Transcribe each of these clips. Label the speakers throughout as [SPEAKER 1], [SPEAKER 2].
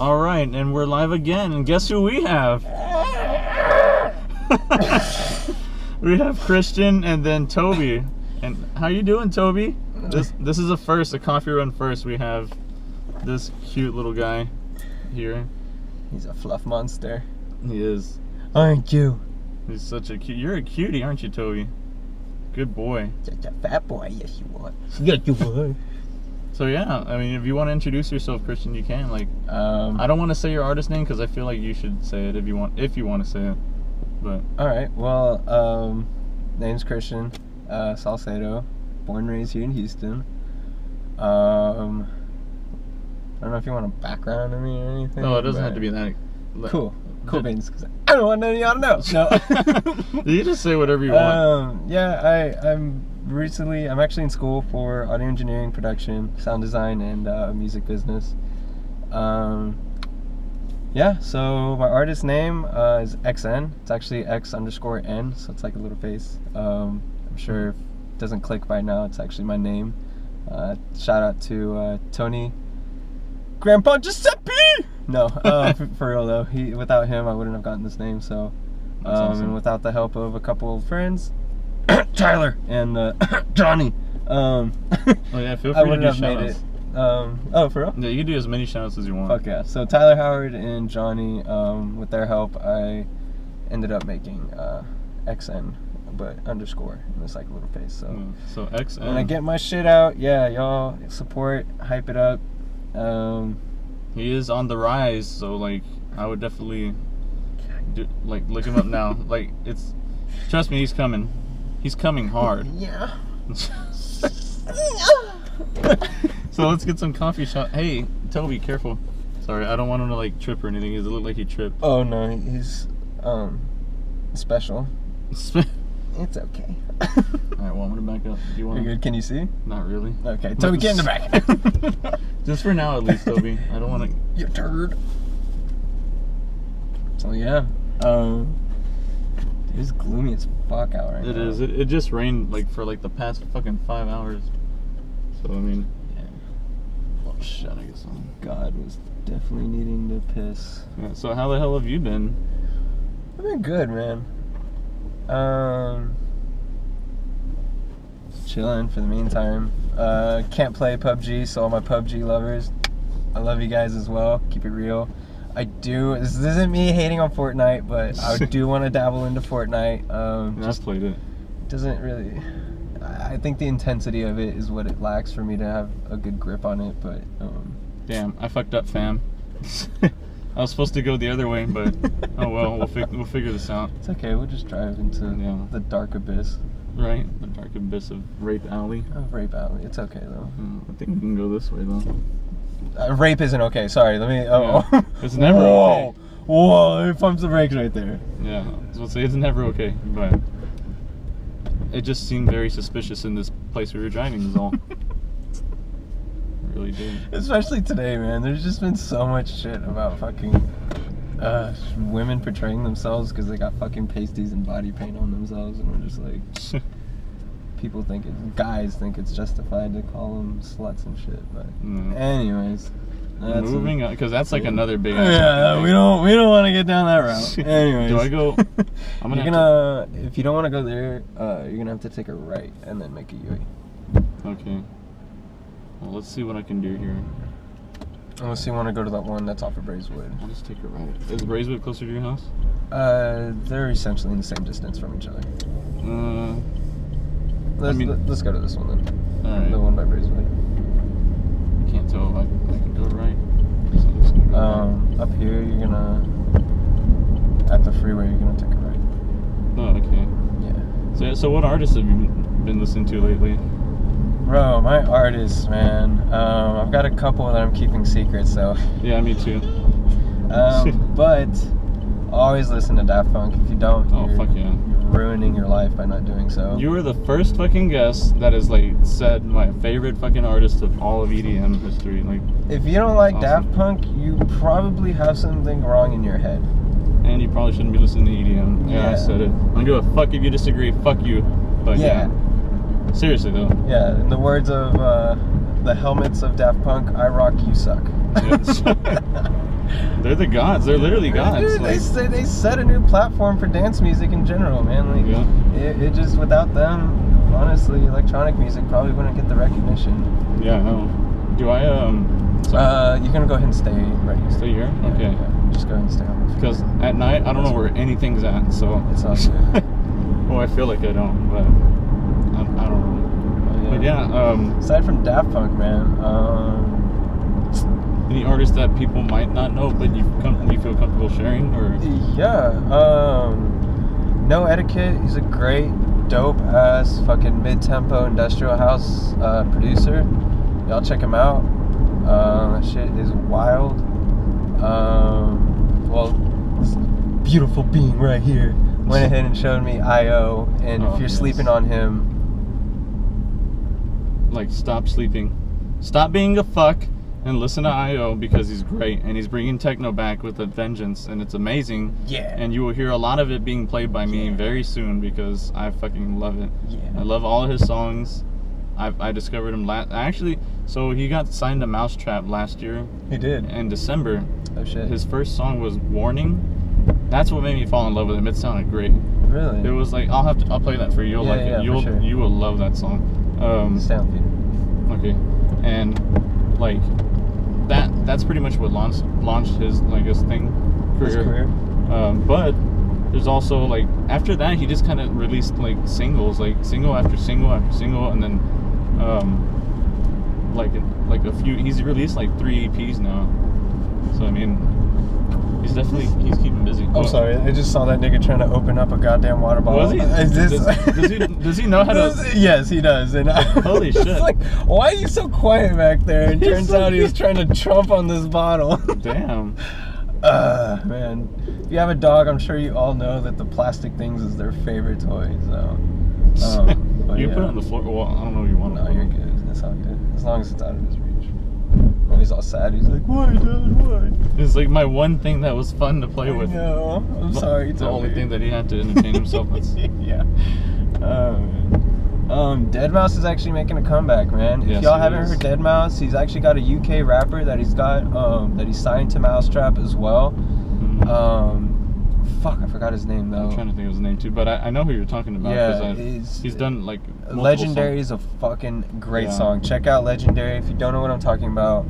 [SPEAKER 1] All right, and we're live again. And guess who we have? We have Chistian and then Toby. And how you doing, Toby? This is a coffee run first. We have this cute little guy here.
[SPEAKER 2] He's a fluff monster.
[SPEAKER 1] He is.
[SPEAKER 2] Aren't you?
[SPEAKER 1] He's such a cute. You're a cutie, aren't you, Toby? Good boy.
[SPEAKER 2] Such a fat boy. Yes, you are. Yes, you are.
[SPEAKER 1] So yeah, I mean, if you want to introduce yourself, Chistian, you can. Like, I don't want to say your artist name because I feel like you should say it if you want to say it. But
[SPEAKER 2] all right. Well, name's Chistian Salcedo. Born and raised here in Houston. I don't know if you want a background on me or anything.
[SPEAKER 1] No, it doesn't have to be that.
[SPEAKER 2] Cool beans. Because I don't want none of y'all to know. No.
[SPEAKER 1] You just say whatever you want.
[SPEAKER 2] Yeah, I'm actually in school for audio engineering, production, sound design, and music business. Yeah, so my artist name is XN. It's actually X_N, so it's like a little face. I'm sure if it doesn't click by now, it's actually my name. Shout out to Tony, Grandpa Giuseppe! No, for real though. Without him, I wouldn't have gotten this name. So,
[SPEAKER 1] awesome.
[SPEAKER 2] And without the help of a couple of friends, Tyler and Johnny,
[SPEAKER 1] oh yeah, feel free
[SPEAKER 2] I wouldn't
[SPEAKER 1] to do
[SPEAKER 2] have made
[SPEAKER 1] shout-outs.
[SPEAKER 2] it. Oh, for real?
[SPEAKER 1] Yeah, you can do as many shout-outs as you want.
[SPEAKER 2] Fuck yeah. So Tyler, Howard, and Johnny, with their help, I ended up making XN, but underscore, and it's like a little face.
[SPEAKER 1] So XN.
[SPEAKER 2] When I get my shit out, yeah, y'all support, hype it up.
[SPEAKER 1] He is on the rise, so like I would definitely look him up now. Like trust me, he's coming. He's coming hard.
[SPEAKER 2] Yeah.
[SPEAKER 1] So let's get some coffee shot. Hey, Toby, careful. Sorry, I don't want him to like trip or anything. It look like he tripped.
[SPEAKER 2] Oh no, he's special. It's okay.
[SPEAKER 1] Alright, well, I'm gonna back up. Do you want?
[SPEAKER 2] You're good. Can you see?
[SPEAKER 1] Not really.
[SPEAKER 2] Okay, Toby, get in the back.
[SPEAKER 1] Just for now, at least, Toby. I don't want to.
[SPEAKER 2] You turd. So yeah, it's gloomy as fuck out right now.
[SPEAKER 1] It is. It just rained like for like the past fucking 5 hours. So I mean, yeah. Oh shit! I guess
[SPEAKER 2] God was definitely needing to piss.
[SPEAKER 1] Yeah, so how the hell have you been?
[SPEAKER 2] I've been good, man. Chilling for the meantime. Can't play PUBG, so all my PUBG lovers, I love you guys as well. Keep it real. This isn't me hating on Fortnite, but I do want to dabble into Fortnite.
[SPEAKER 1] I've played it.
[SPEAKER 2] Doesn't really. I think the intensity of it is what it lacks for me to have a good grip on it. But
[SPEAKER 1] damn, I fucked up, fam. I was supposed to go the other way, but oh well, we'll figure this out.
[SPEAKER 2] It's okay. We'll just drive into the dark abyss.
[SPEAKER 1] Right, the dark abyss of Rape Alley.
[SPEAKER 2] Oh, Rape Alley. It's okay though.
[SPEAKER 1] I think we can go this way though.
[SPEAKER 2] Rape isn't okay. Sorry. Let me. Oh,
[SPEAKER 1] yeah. It's never okay.
[SPEAKER 2] Whoa! It pumps the brakes right there.
[SPEAKER 1] Yeah, so it's never okay, but it just seemed very suspicious in this place we were driving. Is all. It really did.
[SPEAKER 2] Especially today, man. There's just been so much shit about fucking women portraying themselves because they got fucking pasties and body paint on themselves, and we're just like, guys think it's justified to call them sluts and shit. But anyways,
[SPEAKER 1] moving on, because that's like another big.
[SPEAKER 2] Yeah, we don't want to get down that route. Anyways,
[SPEAKER 1] do I go?
[SPEAKER 2] If you don't want to go there, you're gonna have to take a right and then make a U.
[SPEAKER 1] Okay. Well, let's see what I can do here.
[SPEAKER 2] Unless you want to go to that one that's off of Braeswood.
[SPEAKER 1] I'll just take a right. Is Braeswood closer to your house?
[SPEAKER 2] They're essentially in the same distance from each other. Let's go to this one then.
[SPEAKER 1] All right.
[SPEAKER 2] The one by Braeswood.
[SPEAKER 1] I can't tell if I can go right. So
[SPEAKER 2] up here you're gonna at the freeway. You're gonna take a right.
[SPEAKER 1] Oh, okay. Yeah. So what artists have you been listening to lately?
[SPEAKER 2] Bro, my artists, man. I've got a couple that I'm keeping secret, so.
[SPEAKER 1] Yeah, me too.
[SPEAKER 2] But always listen to Daft Punk. If you don't,
[SPEAKER 1] fuck yeah,
[SPEAKER 2] you're ruining your life by not doing so.
[SPEAKER 1] You were the first fucking guest that has like said my favorite fucking artist of all of EDM history. Like,
[SPEAKER 2] if you don't like Daft Punk, you probably have something wrong in your head.
[SPEAKER 1] And you probably shouldn't be listening to EDM. Yeah, I said it. I don't give a fuck if you disagree. Fuck you. But yeah. Seriously though.
[SPEAKER 2] Yeah, in the words of the helmets of Daft Punk, I rock, you suck.
[SPEAKER 1] They're the gods. They're literally gods.
[SPEAKER 2] Dude,
[SPEAKER 1] Like,
[SPEAKER 2] they set a new platform for dance music in general, man. Like,
[SPEAKER 1] yeah.
[SPEAKER 2] it just, without them, honestly, electronic music probably wouldn't get the recognition.
[SPEAKER 1] Yeah, I know. Do I
[SPEAKER 2] You're gonna go ahead and stay right here.
[SPEAKER 1] stay here?
[SPEAKER 2] Yeah,
[SPEAKER 1] Okay.
[SPEAKER 2] yeah. Just go ahead and stay on the floor.
[SPEAKER 1] Because at night I don't know where anything's at, so
[SPEAKER 2] It's all good.
[SPEAKER 1] well, I feel like I don't, but I don't know. But yeah,
[SPEAKER 2] aside from Daft Punk, man,
[SPEAKER 1] any artists that people might not know, but you feel comfortable sharing, or
[SPEAKER 2] yeah, No Etiquette. He's a great, dope ass fucking mid-tempo industrial house producer. Y'all check him out. That shit is wild. Well, this beautiful being right here went ahead and showed me I.O. And if you're sleeping on him,
[SPEAKER 1] like, stop sleeping, stop being a fuck, and listen to I.O. because he's great and he's bringing techno back with a vengeance, and it's amazing.
[SPEAKER 2] Yeah.
[SPEAKER 1] And you will hear a lot of it being played by me very soon because I fucking love it.
[SPEAKER 2] Yeah.
[SPEAKER 1] I love all of his songs. I discovered him so he got signed to Mousetrap last year.
[SPEAKER 2] He did.
[SPEAKER 1] In December.
[SPEAKER 2] Oh shit.
[SPEAKER 1] His first song was Warning. That's what made me fall in love with him. It sounded great.
[SPEAKER 2] Really?
[SPEAKER 1] It was like, I'll play that for you. You'll like it. You will love that song.
[SPEAKER 2] Sound good.
[SPEAKER 1] Okay. And like that's pretty much what launched his career. But there's also, like, after that he just kind of released like singles, like single after single after single, and then like a few, he's released like 3 EPs now. So I mean, he's keeping busy.
[SPEAKER 2] I'm sorry, I just saw that nigga trying to open up a goddamn water bottle.
[SPEAKER 1] Was he? Does he know how to?
[SPEAKER 2] Yes, he does. And
[SPEAKER 1] holy shit!
[SPEAKER 2] Like, why are you so quiet back there? And turns out he was trying to trump on this bottle.
[SPEAKER 1] Damn.
[SPEAKER 2] Man, if you have a dog, I'm sure you all know that the plastic things is their favorite toy. So,
[SPEAKER 1] you put it on the floor. Well, I don't know if you want.
[SPEAKER 2] No, you're good. It's all good as long as it's out of his reach. When he's all sad, he's like, "Why, Dad? Why?"
[SPEAKER 1] It's like my one thing that was fun to play with.
[SPEAKER 2] No, I'm sorry.
[SPEAKER 1] The only thing that he had to entertain himself with.
[SPEAKER 2] Yeah. Deadmau5 is actually making a comeback, man. If y'all haven't heard Deadmau5, he's actually got a UK rapper that he's got that he's signed to Mousetrap as well. Fuck, I forgot his name though.
[SPEAKER 1] I'm trying to think of his name too, but I know who you're talking about.
[SPEAKER 2] Yeah,
[SPEAKER 1] he's done like
[SPEAKER 2] Legendary songs. Is a fucking great song. Check out Legendary if you don't know what I'm talking about.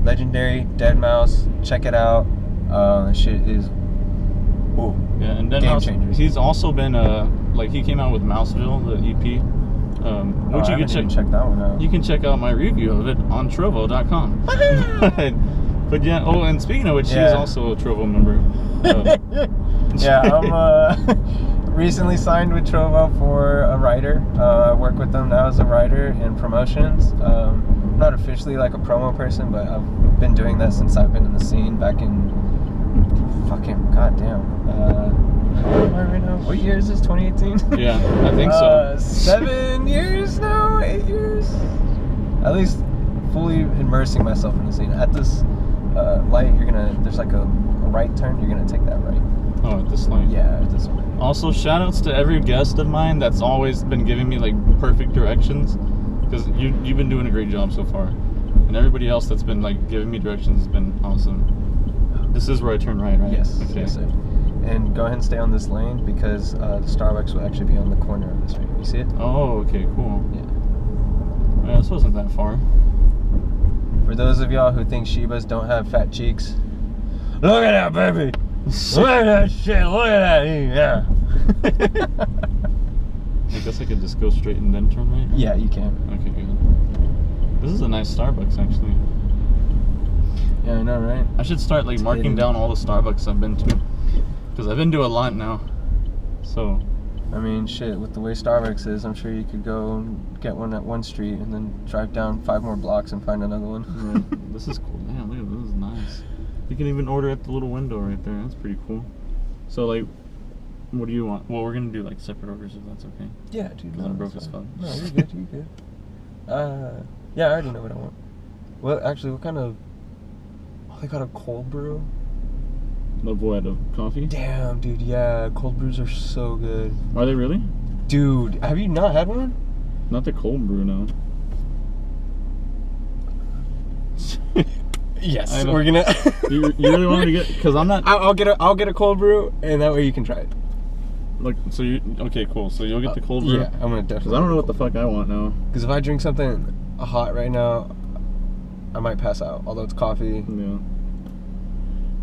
[SPEAKER 2] Legendary, Deadmau5, check it out. That shit is
[SPEAKER 1] yeah, and
[SPEAKER 2] Deadmau5,
[SPEAKER 1] he's also been like, he came out with Mouseville, the EP. Which you can check
[SPEAKER 2] that one out.
[SPEAKER 1] You can check out my review of it on Trovo.com. But yeah, and speaking of which, she is also a Trovo member.
[SPEAKER 2] Yeah, I'm recently signed with Trovo for a writer. I work with them now as a writer in promotions. I'm not officially like a promo person, but I've been doing that since I've been in the scene back in fucking goddamn. Where am I right now? What year is this? 2018?
[SPEAKER 1] Yeah, I think so.
[SPEAKER 2] 7 years now? 8 years? At least fully immersing myself in the scene. At this light, there's like a right turn, you're gonna take that right.
[SPEAKER 1] Oh, at this light?
[SPEAKER 2] Yeah, at this one.
[SPEAKER 1] Also, shout outs to every guest of mine that's always been giving me like perfect directions, because you've been doing a great job so far. And everybody else that's been like giving me directions has been awesome. This is where I turn right?
[SPEAKER 2] Yes,
[SPEAKER 1] okay.
[SPEAKER 2] Yes, sir. And go ahead and stay on this lane because the Starbucks will actually be on the corner of this right. You see it?
[SPEAKER 1] Oh, okay, cool. Yeah, this wasn't that far.
[SPEAKER 2] For those of y'all who think Shibas don't have fat cheeks, look at that, baby! Look at that shit! Look at that! Yeah!
[SPEAKER 1] I guess I could just go straight and then turn right?
[SPEAKER 2] Yeah, you can.
[SPEAKER 1] Okay, good. This is a nice Starbucks, actually.
[SPEAKER 2] Yeah, I know, right?
[SPEAKER 1] I should start like marking down all the Starbucks I've been to, because I've been to a lot now. So,
[SPEAKER 2] I mean, shit, with the way Starbucks is, I'm sure you could go and get one at one street and then drive down 5 more blocks and find another one.
[SPEAKER 1] Right. This is cool. Damn, look at this. This is nice. You can even order at the little window right there. That's pretty cool. So, like, what do you want? Well, we're gonna do like separate orders if that's okay.
[SPEAKER 2] Yeah, dude.
[SPEAKER 1] Because I'm broke as fuck.
[SPEAKER 2] No, you're good. You're good. Yeah, I already know what I want. Well, actually, what kind of? Oh, they got a cold brew.
[SPEAKER 1] The void of coffee?
[SPEAKER 2] Damn, dude, yeah, cold brews are so good.
[SPEAKER 1] Are they really?
[SPEAKER 2] Dude, have you not had one?
[SPEAKER 1] Not the cold brew, no.
[SPEAKER 2] Yes, we're gonna.
[SPEAKER 1] you really want me to get? Because I'm not.
[SPEAKER 2] I'll get a cold brew, and that way you can try it.
[SPEAKER 1] Look, so you okay? Cool. So you'll get the cold brew.
[SPEAKER 2] Yeah, I'm gonna definitely.
[SPEAKER 1] Because I don't know what the fuck I want now.
[SPEAKER 2] Because if I drink something hot right now, I might pass out. Although it's coffee.
[SPEAKER 1] Yeah.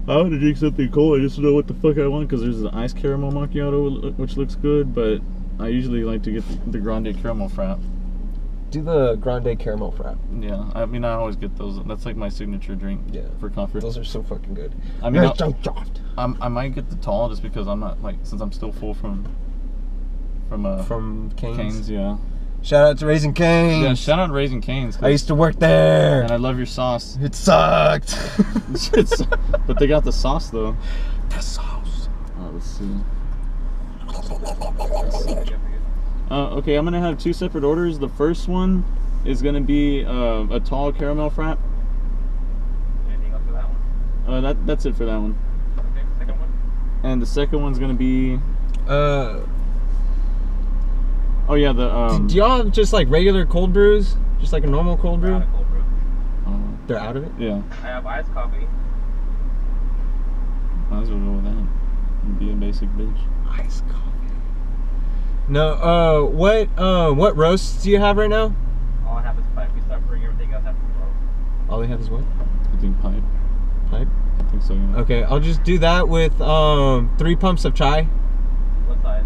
[SPEAKER 1] I want to drink something cold. I just don't know what the fuck I want because there's an iced caramel macchiato which looks good, but I usually like to get the grande caramel frap.
[SPEAKER 2] Do the grande caramel frap.
[SPEAKER 1] Yeah, I mean I always get those. That's like my signature drink.
[SPEAKER 2] Yeah.
[SPEAKER 1] For coffee.
[SPEAKER 2] Those are so fucking good.
[SPEAKER 1] I mean, I might get the tall just because I'm not like since I'm still full from Cane's. Yeah.
[SPEAKER 2] Shout out to Raising Cane's.
[SPEAKER 1] Yeah, shout out to Raising Cane's.
[SPEAKER 2] I used to work there.
[SPEAKER 1] And I love your sauce.
[SPEAKER 2] It sucked.
[SPEAKER 1] But they got the sauce though.
[SPEAKER 2] The sauce.
[SPEAKER 1] Oh, let's see. Okay, I'm gonna have 2 separate orders. The first one is gonna be a tall caramel frap.
[SPEAKER 3] Anything else for that one?
[SPEAKER 1] That's it for that one.
[SPEAKER 3] Okay, second one?
[SPEAKER 1] And the second one's gonna be oh yeah, the
[SPEAKER 2] do y'all have just like regular cold brews? Just like a normal cold brew?
[SPEAKER 3] Out of cold brew.
[SPEAKER 2] They're out of it?
[SPEAKER 1] Yeah.
[SPEAKER 3] I have iced coffee.
[SPEAKER 1] Might as well go with that. And be a basic bitch.
[SPEAKER 2] Iced coffee. No, what roasts do you have right now?
[SPEAKER 3] All I have is pipe. We start bringing everything else after the roast.
[SPEAKER 2] All they have is what?
[SPEAKER 1] I think pipe.
[SPEAKER 2] Pipe?
[SPEAKER 1] I think so, yeah.
[SPEAKER 2] Okay, I'll just do that with 3 pumps of chai.
[SPEAKER 3] What size?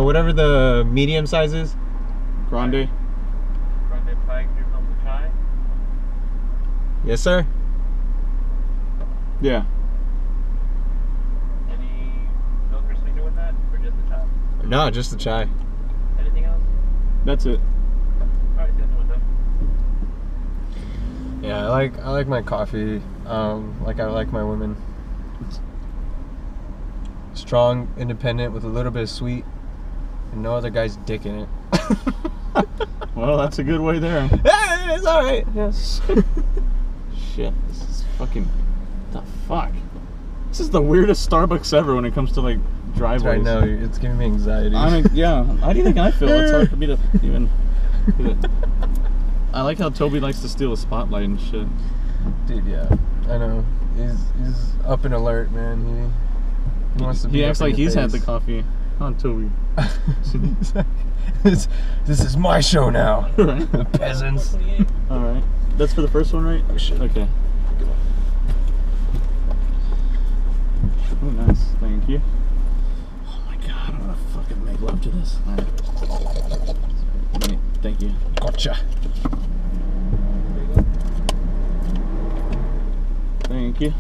[SPEAKER 2] Whatever the medium size is.
[SPEAKER 1] Grande?
[SPEAKER 3] Grande pie, 3 pumps of chai.
[SPEAKER 2] Yes, sir.
[SPEAKER 1] Yeah.
[SPEAKER 3] Any milk or sweetener with that? Or just the chai?
[SPEAKER 2] No, just the chai.
[SPEAKER 3] Anything else?
[SPEAKER 1] That's it.
[SPEAKER 3] Alright, see you with them.
[SPEAKER 2] Yeah, I like my coffee. Like I like my women. Strong, independent, with a little bit of sweet, and no other guy's dick in it.
[SPEAKER 1] Well, that's a good way there.
[SPEAKER 2] Yeah, it's alright.
[SPEAKER 1] Yes. Shit, this is fucking... the fuck? This is the weirdest Starbucks ever when it comes to like driveways.
[SPEAKER 2] I know, it's giving me anxiety.
[SPEAKER 1] I mean, yeah. How do you think I feel? It's hard for me to even do it. I like how Toby likes to steal a spotlight and shit.
[SPEAKER 2] Dude, yeah, I know. He's up and alert, man. He wants to be.
[SPEAKER 1] He acts like he's had the
[SPEAKER 2] face.
[SPEAKER 1] coffee. On Toby.
[SPEAKER 2] this is my show now.
[SPEAKER 1] Right.
[SPEAKER 2] Peasants.
[SPEAKER 1] Alright. That's for the first one, right?
[SPEAKER 2] Oh shit.
[SPEAKER 1] Okay. Oh, nice. Thank you. Oh my god, I'm gonna fucking make love to this. Alright. Thank you.
[SPEAKER 2] Gotcha.
[SPEAKER 1] Thank you.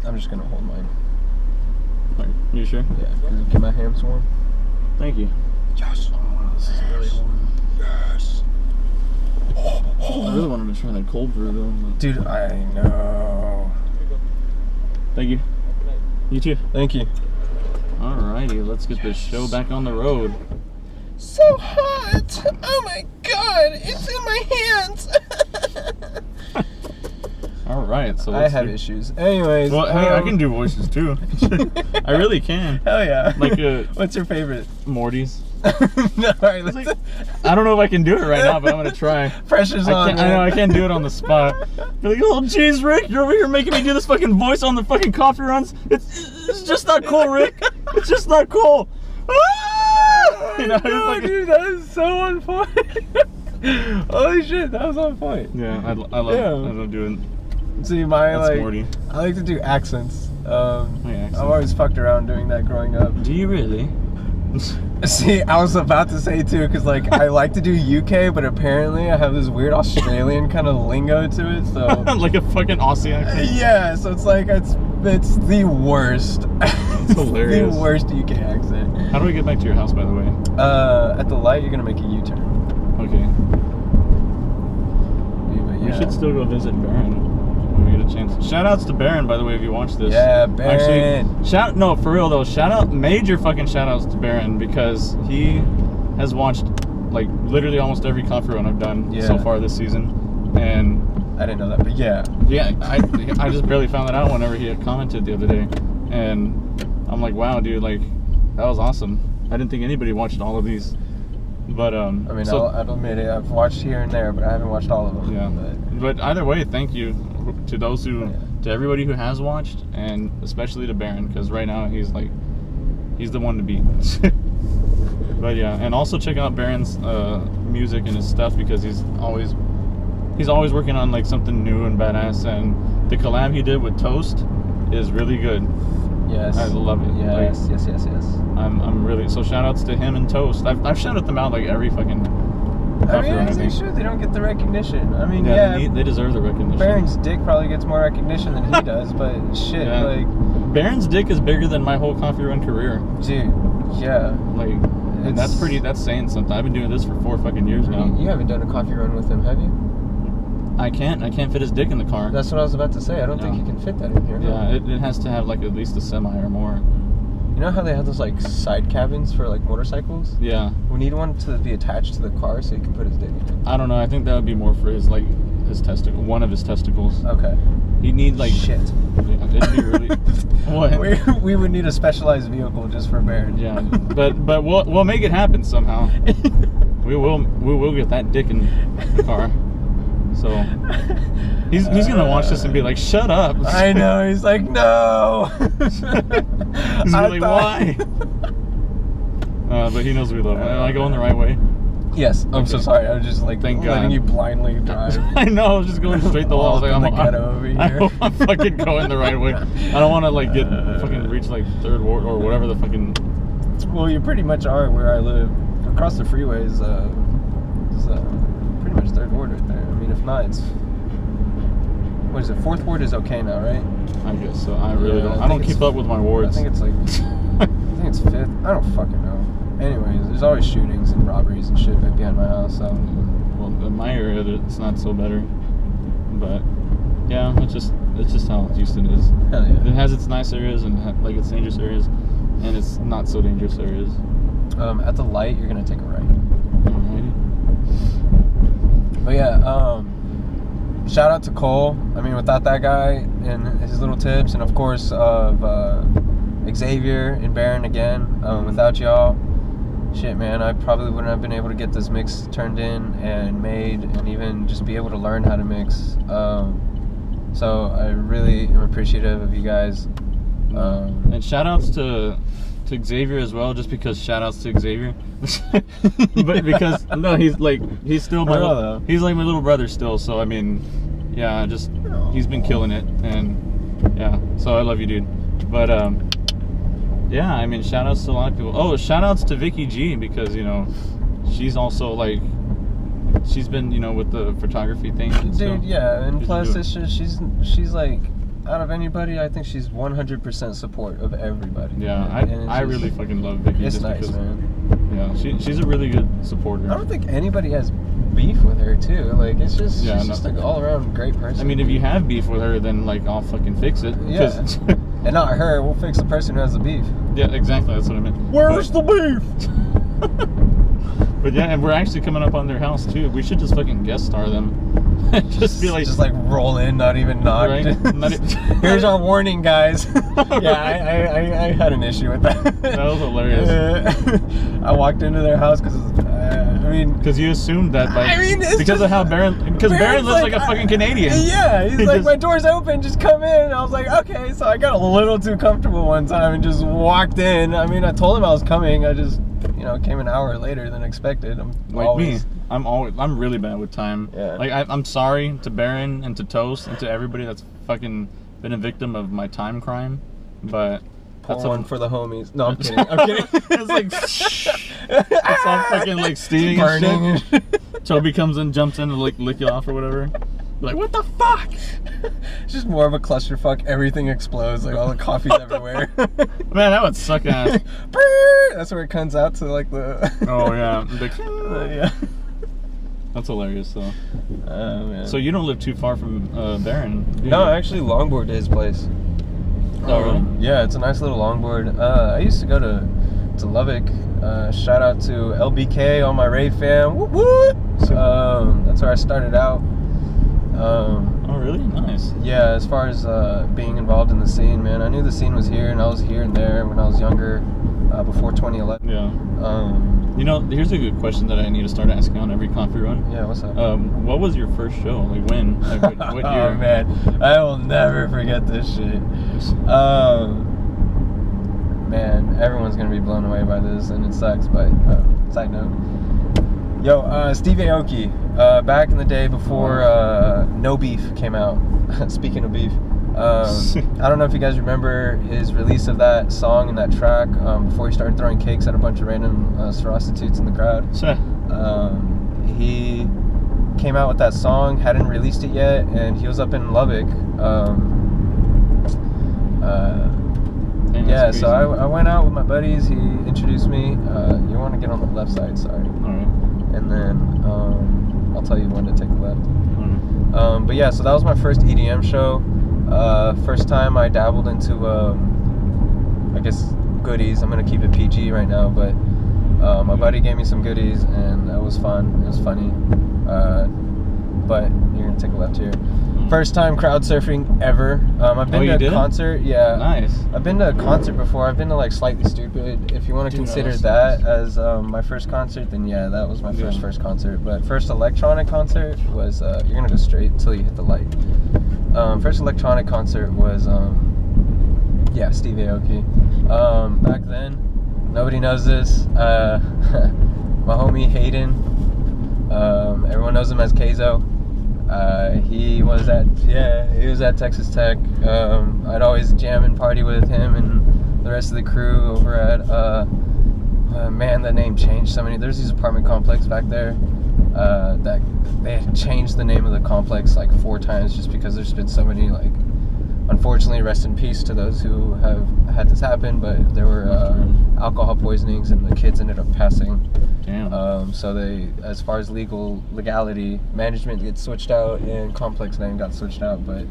[SPEAKER 2] I'm just gonna hold mine.
[SPEAKER 1] Are you sure?
[SPEAKER 2] Yeah, get my hands warm.
[SPEAKER 1] Thank you.
[SPEAKER 2] Yes.
[SPEAKER 1] Oh, this is really warm.
[SPEAKER 2] Yes.
[SPEAKER 1] I really wanted to try that cold brew though. But...
[SPEAKER 2] Dude, I know.
[SPEAKER 1] Thank you. You too.
[SPEAKER 2] Thank you.
[SPEAKER 1] Alrighty, let's get this show back on the road.
[SPEAKER 2] So hot! Oh my god, it's in my hands!
[SPEAKER 1] Alright, so
[SPEAKER 2] I have issues. Anyways.
[SPEAKER 1] Well, hey, I can do voices too. I really can.
[SPEAKER 2] Hell yeah.
[SPEAKER 1] Like
[SPEAKER 2] what's your favorite?
[SPEAKER 1] Morty's.
[SPEAKER 2] No, alright, let's
[SPEAKER 1] I don't know if I can do it right now, but I'm gonna try.
[SPEAKER 2] Pressure's on.
[SPEAKER 1] I know I can't do it on the spot. Be like, oh jeez, Rick, you're over here making me do this fucking voice on the fucking coffee runs. It's just not cool, Rick. It's just not cool. You know,
[SPEAKER 2] no, dude, that is so on point. Holy shit, that was on point.
[SPEAKER 1] Yeah, I love doing.
[SPEAKER 2] See, my
[SPEAKER 1] That's Morty.
[SPEAKER 2] I like to do accents.
[SPEAKER 1] Accents.
[SPEAKER 2] I've always fucked around doing that growing up.
[SPEAKER 1] Do you really?
[SPEAKER 2] See, I was about to say too, because like I like to do UK, but apparently I have this weird Australian kind of lingo to it. So
[SPEAKER 1] like a fucking Aussie accent.
[SPEAKER 2] Yeah, so it's like it's the worst.
[SPEAKER 1] It's hilarious.
[SPEAKER 2] The worst UK accent.
[SPEAKER 1] How do we get back to your house, by the way?
[SPEAKER 2] At the light, you're gonna make a U-turn.
[SPEAKER 1] Okay.
[SPEAKER 2] Yeah.
[SPEAKER 1] We should still go visit Baron when we get a chance. Shout outs to Baron, by the way, if you watch this.
[SPEAKER 2] Yeah, Baron.
[SPEAKER 1] Actually, no, for real though. Major fucking shout outs to Baron because he has watched like literally almost every coffee run I've done so far this season, and
[SPEAKER 2] I didn't know that, but yeah.
[SPEAKER 1] Yeah, I just barely found that out whenever he had commented the other day, and I'm like, wow, dude, like that was awesome. I didn't think anybody watched all of these. But
[SPEAKER 2] I mean, I'll admit it. I've watched here and there, but I haven't watched all of them.
[SPEAKER 1] Yeah. But either way, thank you to those who, to everybody who has watched, and especially to Baron, because right now he's the one to beat. But yeah, and also check out Baron's music and his stuff, because he's always working on like something new and badass. And the collab he did with Toast is really good.
[SPEAKER 2] Yes.
[SPEAKER 1] I love it.
[SPEAKER 2] Yes,
[SPEAKER 1] like,
[SPEAKER 2] yes.
[SPEAKER 1] I'm really, so shout outs to him and Toast. I've shouted them out like every fucking.
[SPEAKER 2] I mean, as they should. They don't get the recognition. I mean,
[SPEAKER 1] they deserve the recognition.
[SPEAKER 2] Baron's dick probably gets more recognition than he does, but shit, like
[SPEAKER 1] Baron's dick is bigger than my whole Coffee Run career.
[SPEAKER 2] Dude, yeah.
[SPEAKER 1] Like, and that's saying something. I've been doing this for 4 fucking years now.
[SPEAKER 2] You haven't done a coffee run with him, have you?
[SPEAKER 1] I can't fit his dick in the car.
[SPEAKER 2] That's what I was about to say. I don't think you can fit that in here.
[SPEAKER 1] Yeah, it has to have like at least a semi or more.
[SPEAKER 2] You know how they have those like side cabins for like motorcycles?
[SPEAKER 1] Yeah.
[SPEAKER 2] We need one to be attached to the car so he can put his dick in it.
[SPEAKER 1] I don't know. I think that would be more for his testicle, one of his testicles.
[SPEAKER 2] Okay.
[SPEAKER 1] He'd need like
[SPEAKER 2] shit.
[SPEAKER 1] Yeah, it'd be really. What?
[SPEAKER 2] We would need a specialized vehicle just for Baron.
[SPEAKER 1] Yeah, but we'll make it happen somehow. we will get that dick in the car. So he's gonna watch this and be like, "Shut up!"
[SPEAKER 2] I know. He's like, "No."
[SPEAKER 1] He's like, "Why?" But he knows we love him. Am I going the right way?
[SPEAKER 2] Yes. I'm so sorry. I was just like letting you blindly drive.
[SPEAKER 1] I know. I was just going straight the wall. I hope I'm fucking going the right way. I don't want to like get fucking reach like 3rd Ward or whatever the fucking.
[SPEAKER 2] Well, you pretty much are where I live. Across the freeway is pretty much 3rd Ward right there. I mean, if not, it's what is it? 4th Ward is okay now, right?
[SPEAKER 1] I guess so. I really don't. I don't keep up with my wards.
[SPEAKER 2] I think it's like I think it's 5th. I don't fucking know. Anyways, there's always shootings and robberies and shit right behind my house. So,
[SPEAKER 1] well, in my area, it's not so better. But yeah, it's just how Houston is.
[SPEAKER 2] Hell yeah.
[SPEAKER 1] It has its nice areas and like its dangerous areas, and it's not so dangerous areas.
[SPEAKER 2] At the light, you're gonna take a right.
[SPEAKER 1] Alrighty.
[SPEAKER 2] But yeah, shout out to Cole. I mean, without that guy and his little tips, and of course of Xavier and Baron again. Without y'all, shit, man, I probably wouldn't have been able to get this mix turned in and made, and even just be able to learn how to mix. So I really am appreciative of you guys.
[SPEAKER 1] And shout outs to Xavier as well, just because shout outs to Xavier. But because no, he's still my he's like my little brother still, so I mean, yeah, just he's been killing it, and yeah, so I love you, dude. But yeah, I mean, shout outs to a lot of people. Oh, shout outs to Vicky G, because you know she's also like she's been, you know, with the photography thing,
[SPEAKER 2] dude.
[SPEAKER 1] so
[SPEAKER 2] Yeah, and plus it's just, she's like, out of anybody, I think she's 100% support of everybody.
[SPEAKER 1] Yeah, I really fucking love Vicky.
[SPEAKER 2] It's
[SPEAKER 1] just
[SPEAKER 2] nice,
[SPEAKER 1] because,
[SPEAKER 2] man.
[SPEAKER 1] Yeah, she's a really good supporter.
[SPEAKER 2] I don't think anybody has beef with her too. Like, it's just she's just an all around great person.
[SPEAKER 1] I mean, if you have beef with her, then like I'll fucking fix it.
[SPEAKER 2] Yeah. And not her. We'll fix the person who has the beef.
[SPEAKER 1] Yeah, exactly. That's what I meant.
[SPEAKER 2] Where's the beef?
[SPEAKER 1] But yeah, and we're actually coming up on their house too. We should just fucking guest star them. Just be like,
[SPEAKER 2] just like roll in, not even knock.
[SPEAKER 1] Right?
[SPEAKER 2] Here's our warning, guys. Yeah, I had an issue with that.
[SPEAKER 1] That was hilarious.
[SPEAKER 2] I walked into their house because
[SPEAKER 1] because you assumed that, like, because of how Baron lives like a fucking Canadian.
[SPEAKER 2] Yeah, he's like, my door's open, just come in. I was like, okay. So I got a little too comfortable one time and just walked in. I mean, I told him I was coming. I just, you know, came an hour later than expected. I'm really bad with time. Yeah.
[SPEAKER 1] Like, I'm sorry to Baron and to Toast and to everybody that's fucking been a victim of my time crime, but
[SPEAKER 2] that's one for the homies. No, I'm kidding. I'm kidding.
[SPEAKER 1] It's like it's all fucking like steaming
[SPEAKER 2] burning
[SPEAKER 1] and shit. Toby comes in, jumps in, and like lick you off or whatever. Like, what the fuck?
[SPEAKER 2] It's just more of a clusterfuck. Everything explodes. Like, all the coffee's everywhere.
[SPEAKER 1] Man, that would suck ass.
[SPEAKER 2] That's where it comes out to like the.
[SPEAKER 1] Oh yeah.
[SPEAKER 2] Yeah.
[SPEAKER 1] That's hilarious though.
[SPEAKER 2] Man.
[SPEAKER 1] So you don't live too far from Baron?
[SPEAKER 2] No, I actually longboard to his place.
[SPEAKER 1] Oh really?
[SPEAKER 2] Yeah, it's a nice little longboard. I used to go to Lubbock. Shout out to LBK, all my Rave fam. Woo woo! That's where I started out.
[SPEAKER 1] Oh really? Nice. Nice.
[SPEAKER 2] Yeah, as far as being involved in the scene, man, I knew the scene was here, and I was here and there when I was younger, before 2011.
[SPEAKER 1] Yeah. You know, here's a good question that I need to start asking on every coffee run.
[SPEAKER 2] Yeah, what's up?
[SPEAKER 1] What was your first show? Like when? Like what year?
[SPEAKER 2] Oh man, I will never forget this shit. Man, everyone's gonna be blown away by this, and it sucks. But side note, yo, Steve Aoki, back in the day before No Beef came out. Speaking of beef, I don't know if you guys remember his release of that song and that track before he started throwing cakes at a bunch of random prostitutes in the crowd. He came out with that song, hadn't released it yet, and he was up in Lubbock. Yeah, so I went out with my buddies. He introduced me. You want to get on the left side, sorry.
[SPEAKER 1] Alright.
[SPEAKER 2] And then I'll tell you when to take the left.
[SPEAKER 1] Alright.
[SPEAKER 2] But yeah, so that was my first EDM show. First time I dabbled into, I guess, goodies. I'm going to keep it PG right now, but my buddy gave me some goodies, and that was fun. It was funny. But you're going to take a left here. First time crowd surfing ever. I've been to a concert. Yeah.
[SPEAKER 1] Nice.
[SPEAKER 2] I've been to a concert before. I've been to like Slightly Stupid. If you want to consider that as my first concert, then yeah, that was my first concert. But first electronic concert was, you're going to go straight until you hit the light. First electronic concert was, yeah, Steve Aoki. Back then, nobody knows this. My homie Hayden, everyone knows him as Keizo. He was at Texas Tech. I'd always jam and party with him and the rest of the crew over at, man, the name changed so many. There's these apartment complex back there that they had changed the name of the complex like 4 times just because there's been so many, like, unfortunately, rest in peace to those who have had this happen, but there were alcohol poisonings and the kids ended up passing.
[SPEAKER 1] Damn.
[SPEAKER 2] So they, as far as legality, management gets switched out and complex name got switched out. But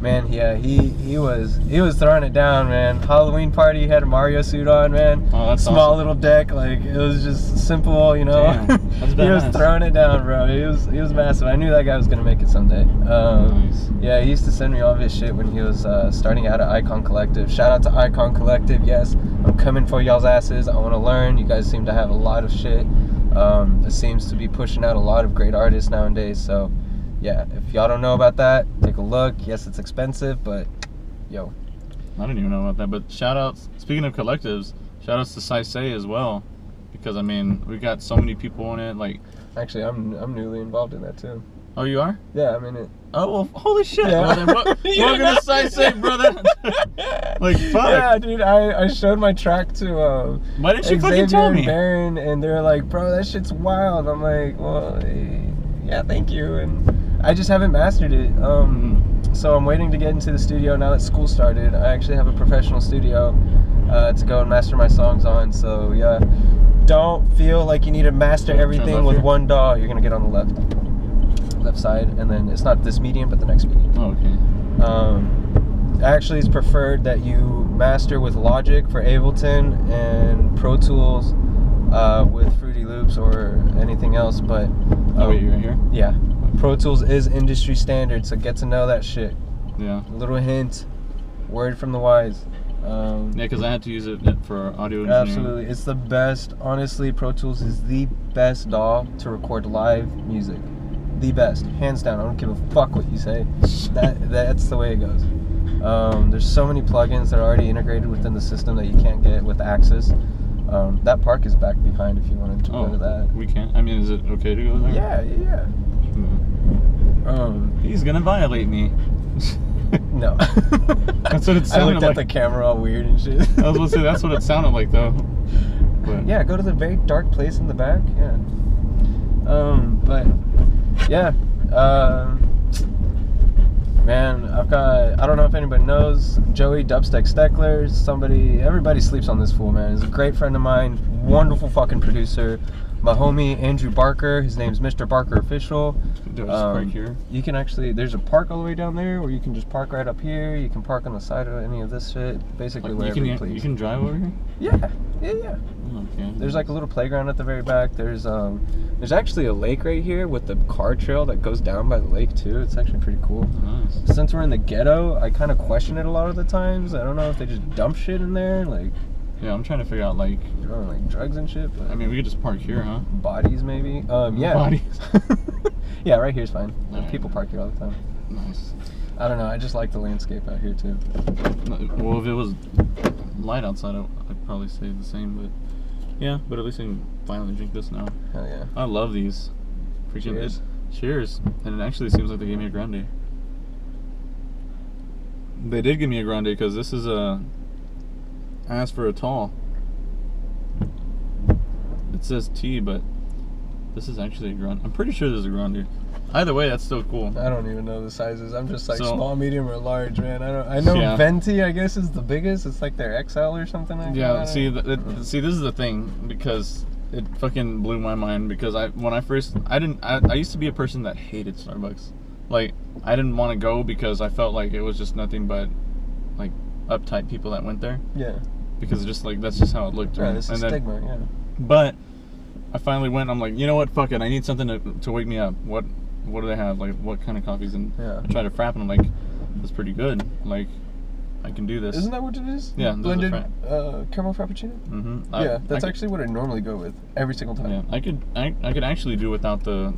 [SPEAKER 2] man, yeah, he was throwing it down, man. Halloween party, he had a Mario suit on, man.
[SPEAKER 1] Oh, that's
[SPEAKER 2] small
[SPEAKER 1] awesome.
[SPEAKER 2] Little deck, like it was just simple, you know.
[SPEAKER 1] Damn, that's
[SPEAKER 2] He was throwing it down, bro. He was massive. I knew that guy was gonna make it someday.
[SPEAKER 1] Nice.
[SPEAKER 2] Yeah, he used to send me all of his shit when he was starting out at Icon Collective. Shout out to Icon Collective. Yes, I'm coming for y'all's asses. I want to learn. You guys seem to have a lot of shit. It seems to be pushing out a lot of great artists nowadays. So, yeah, if y'all don't know about that, take a look. Yes, it's expensive, but yo.
[SPEAKER 1] I didn't even know about that. But shout outs. Speaking of collectives, shout outs to Saisei as well, because I mean we got so many people on it. Like,
[SPEAKER 2] actually, I'm newly involved in that too.
[SPEAKER 1] Oh, you are?
[SPEAKER 2] Yeah, I'm in it.
[SPEAKER 1] Oh, well, holy shit.
[SPEAKER 2] Yeah.
[SPEAKER 1] Well, then, welcome to Saisei, brother. Like, fuck.
[SPEAKER 2] Yeah, dude, I showed my track to
[SPEAKER 1] why didn't you
[SPEAKER 2] Xavier
[SPEAKER 1] fucking tell me?
[SPEAKER 2] and Baron, and they're like, bro, that shit's wild. I'm like, well, yeah, thank you. And I just haven't mastered it. So I'm waiting to get into the studio now that school started. I actually have a professional studio to go and master my songs on. So, yeah, don't feel like you need to master everything with one DAW. You're going to get on the left side, and then it's not this medium but the next medium.
[SPEAKER 1] Oh, okay.
[SPEAKER 2] Actually, it's preferred that you master with Logic for Ableton and Pro Tools with Fruity Loops or anything else, but
[SPEAKER 1] oh wait, you're right here?
[SPEAKER 2] Yeah, Pro Tools is industry standard, so get to know that shit.
[SPEAKER 1] Yeah, a
[SPEAKER 2] little hint, word from the wise.
[SPEAKER 1] Yeah, because I had to use it for audio engineering.
[SPEAKER 2] Absolutely, it's the best. Honestly, Pro Tools is the best DAW to record live music. The best, hands down. I don't give a fuck what you say. That's the way it goes. There's so many plugins that are already integrated within the system that you can't get with Axis. That park is back behind if you wanted to go to that.
[SPEAKER 1] We can't. I mean, is it okay to go there?
[SPEAKER 2] Yeah.
[SPEAKER 1] He's gonna violate me.
[SPEAKER 2] No.
[SPEAKER 1] That's what it sounded like.
[SPEAKER 2] I looked at the camera all weird and shit.
[SPEAKER 1] I was gonna say that's what it sounded like though. But.
[SPEAKER 2] Yeah, go to the very dark place in the back. Yeah. But yeah. Man, I don't know if anybody knows, Joey Dubstep Steckler, everybody sleeps on this fool, man. He's a great friend of mine, wonderful fucking producer. my homie Andrew Barker. His name's Mr. Barker Official.
[SPEAKER 1] There's right here.
[SPEAKER 2] You can actually, there's a park all the way down there, or you can just park right up here. You can park on the side of any of this shit. Basically,
[SPEAKER 1] Like,
[SPEAKER 2] wherever you please.
[SPEAKER 1] You can drive over here?
[SPEAKER 2] Yeah.
[SPEAKER 1] Okay.
[SPEAKER 2] There's like a little playground at the very back. There's actually a lake right here with the car trail that goes down by the lake too. It's actually pretty cool.
[SPEAKER 1] Nice.
[SPEAKER 2] Since we're in the ghetto, I kind of question it a lot of the times. I don't know if they just dump shit in there, like,
[SPEAKER 1] Yeah, I'm trying to figure out, like,
[SPEAKER 2] you know, like drugs and shit. But
[SPEAKER 1] I mean, we could just park here, huh?
[SPEAKER 2] bodies maybe. Yeah.
[SPEAKER 1] Bodies.
[SPEAKER 2] Yeah, right here's fine.
[SPEAKER 1] Alright.
[SPEAKER 2] People park here all the time.
[SPEAKER 1] Nice.
[SPEAKER 2] I don't know. I just like the landscape out here too.
[SPEAKER 1] Well, if it was light outside, I'd probably say the same, but yeah, but at least I can finally drink this now.
[SPEAKER 2] Hell yeah.
[SPEAKER 1] I love these. Freaking
[SPEAKER 2] Cheers.
[SPEAKER 1] Cheers. And it actually seems like they gave me a grande. They did give me a grande because this is a. I asked for a tall. It says tea, but this is actually a grande. I'm pretty sure this is a grande. Either way, that's still cool.
[SPEAKER 2] I don't even know the sizes. I'm just like
[SPEAKER 1] So-
[SPEAKER 2] small, medium, or large, man. I know
[SPEAKER 1] Yeah.
[SPEAKER 2] Venti, I guess, is the biggest. It's like their XL or something like
[SPEAKER 1] Yeah,
[SPEAKER 2] that.
[SPEAKER 1] see, see, this is the thing, because it fucking blew my mind, because I used to be a person that hated Starbucks. Like, I didn't want to go because I felt like it was just nothing but, like, uptight people that went there,
[SPEAKER 2] Yeah.
[SPEAKER 1] because it's just like, that's just how it looked to
[SPEAKER 2] Right,
[SPEAKER 1] me.
[SPEAKER 2] it's a
[SPEAKER 1] And then-
[SPEAKER 2] stigma, yeah.
[SPEAKER 1] But I finally went, I'm like, you know what, fuck it, I need something to wake me up. What do they have? Like, what kind of coffees? And
[SPEAKER 2] Yeah.
[SPEAKER 1] I tried a frap, and I'm like, that's pretty good. Like, I can do this.
[SPEAKER 2] Isn't that what it is?
[SPEAKER 1] Yeah, this is a
[SPEAKER 2] blended
[SPEAKER 1] frap.
[SPEAKER 2] caramel frappuccino.
[SPEAKER 1] Mm-hmm.
[SPEAKER 2] Yeah, that's actually what I normally go with every single time.
[SPEAKER 1] Yeah, I could actually do without the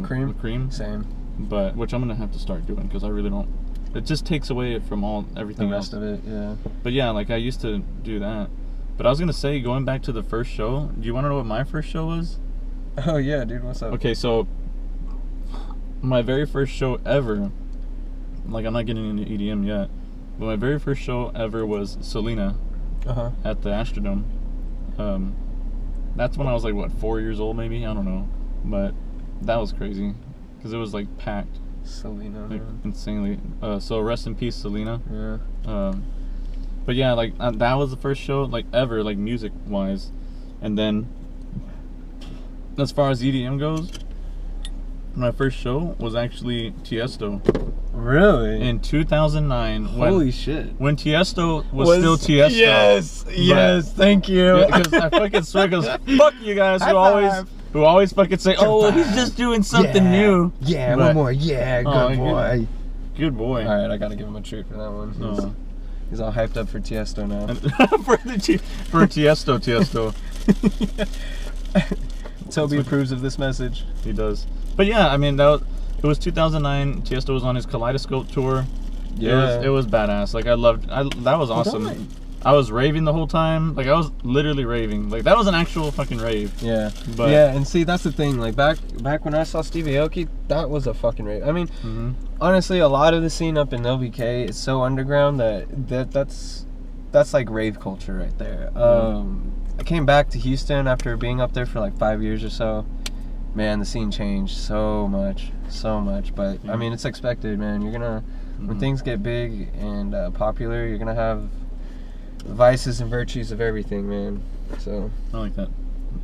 [SPEAKER 2] cream?
[SPEAKER 1] The cream,
[SPEAKER 2] Same.
[SPEAKER 1] but which I'm gonna have to start doing because I really don't. It just takes away from everything
[SPEAKER 2] The rest
[SPEAKER 1] else.
[SPEAKER 2] of it, yeah.
[SPEAKER 1] But yeah, like I used to do that. But I was gonna say, going back to the first show, do you want to know what my first show was?
[SPEAKER 2] Oh yeah, dude, what's up?
[SPEAKER 1] Okay, so my very first show ever, like I'm not getting into EDM yet, but my very first show ever was Selena at the Astrodome. That's when I was like, what, 4 years old maybe? I don't know. But that was crazy because it was like packed.
[SPEAKER 2] Selena,
[SPEAKER 1] Like,
[SPEAKER 2] man.
[SPEAKER 1] insanely. So rest in peace, Selena.
[SPEAKER 2] Yeah.
[SPEAKER 1] But yeah, like that was the first show like ever, like music wise. And then as far as EDM goes, my first show was actually Tiesto
[SPEAKER 2] Really?
[SPEAKER 1] in 2009.
[SPEAKER 2] Holy shit.
[SPEAKER 1] When Tiesto was still Tiesto.
[SPEAKER 2] Yes, thank you.
[SPEAKER 1] Because I fucking swear, because fuck you guys
[SPEAKER 2] High five.
[SPEAKER 1] who always fucking say, oh, well, he's just doing something new.
[SPEAKER 2] Yeah,
[SPEAKER 1] But-
[SPEAKER 2] one more. Yeah, good
[SPEAKER 1] Oh,
[SPEAKER 2] boy.
[SPEAKER 1] Good boy.
[SPEAKER 2] All right, I gotta give him a treat for that one.
[SPEAKER 1] No.
[SPEAKER 2] He's all hyped up for Tiesto now.
[SPEAKER 1] for Tiesto.
[SPEAKER 2] Toby approves of this message.
[SPEAKER 1] He does. But yeah, I mean, it was 2009. Tiesto was on his Kaleidoscope tour.
[SPEAKER 2] Yeah.
[SPEAKER 1] It was badass. Like, that was awesome.
[SPEAKER 2] died.
[SPEAKER 1] I was raving the whole time. Like, I was literally raving. Like, that was an actual fucking rave.
[SPEAKER 2] Yeah.
[SPEAKER 1] But-
[SPEAKER 2] yeah, and see, that's the thing. Like, back when I saw Stevie Aoki, that was a fucking rave. I mean, honestly, a lot of the scene up in LBK is so underground that's like rave culture right there. I came back to Houston after being up there for like 5 years or so. Man, the scene changed so much. But I mean, it's expected, man. You're gonna when things get big and popular, you're gonna have vices and virtues of everything, man. So
[SPEAKER 1] I like that.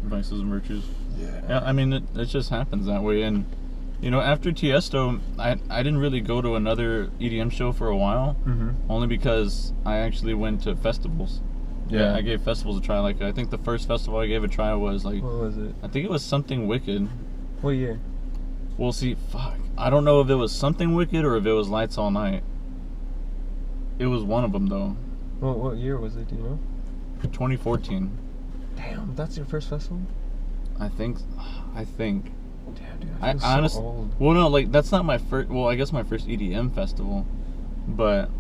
[SPEAKER 1] Vices and virtues.
[SPEAKER 2] yeah.
[SPEAKER 1] Yeah, I mean, it just happens that way. And, you know, after Tiesto, I didn't really go to another EDM show for a while. Only because I actually went to festivals.
[SPEAKER 2] Yeah.
[SPEAKER 1] I gave festivals a try. Like, I think the first festival I gave a try was like,
[SPEAKER 2] What was it?
[SPEAKER 1] I think it was Something Wicked.
[SPEAKER 2] What year?
[SPEAKER 1] We'll see. Fuck. I don't know if it was Something Wicked or if it was Lights All Night. It was one of them, though.
[SPEAKER 2] What year was it? Do you know?
[SPEAKER 1] 2014.
[SPEAKER 2] Damn, that's your first festival?
[SPEAKER 1] I think.
[SPEAKER 2] Damn, dude,
[SPEAKER 1] I
[SPEAKER 2] I feel
[SPEAKER 1] honestly.
[SPEAKER 2] so old.
[SPEAKER 1] Well, no, like, that's not my first. Well, I guess my first EDM festival. But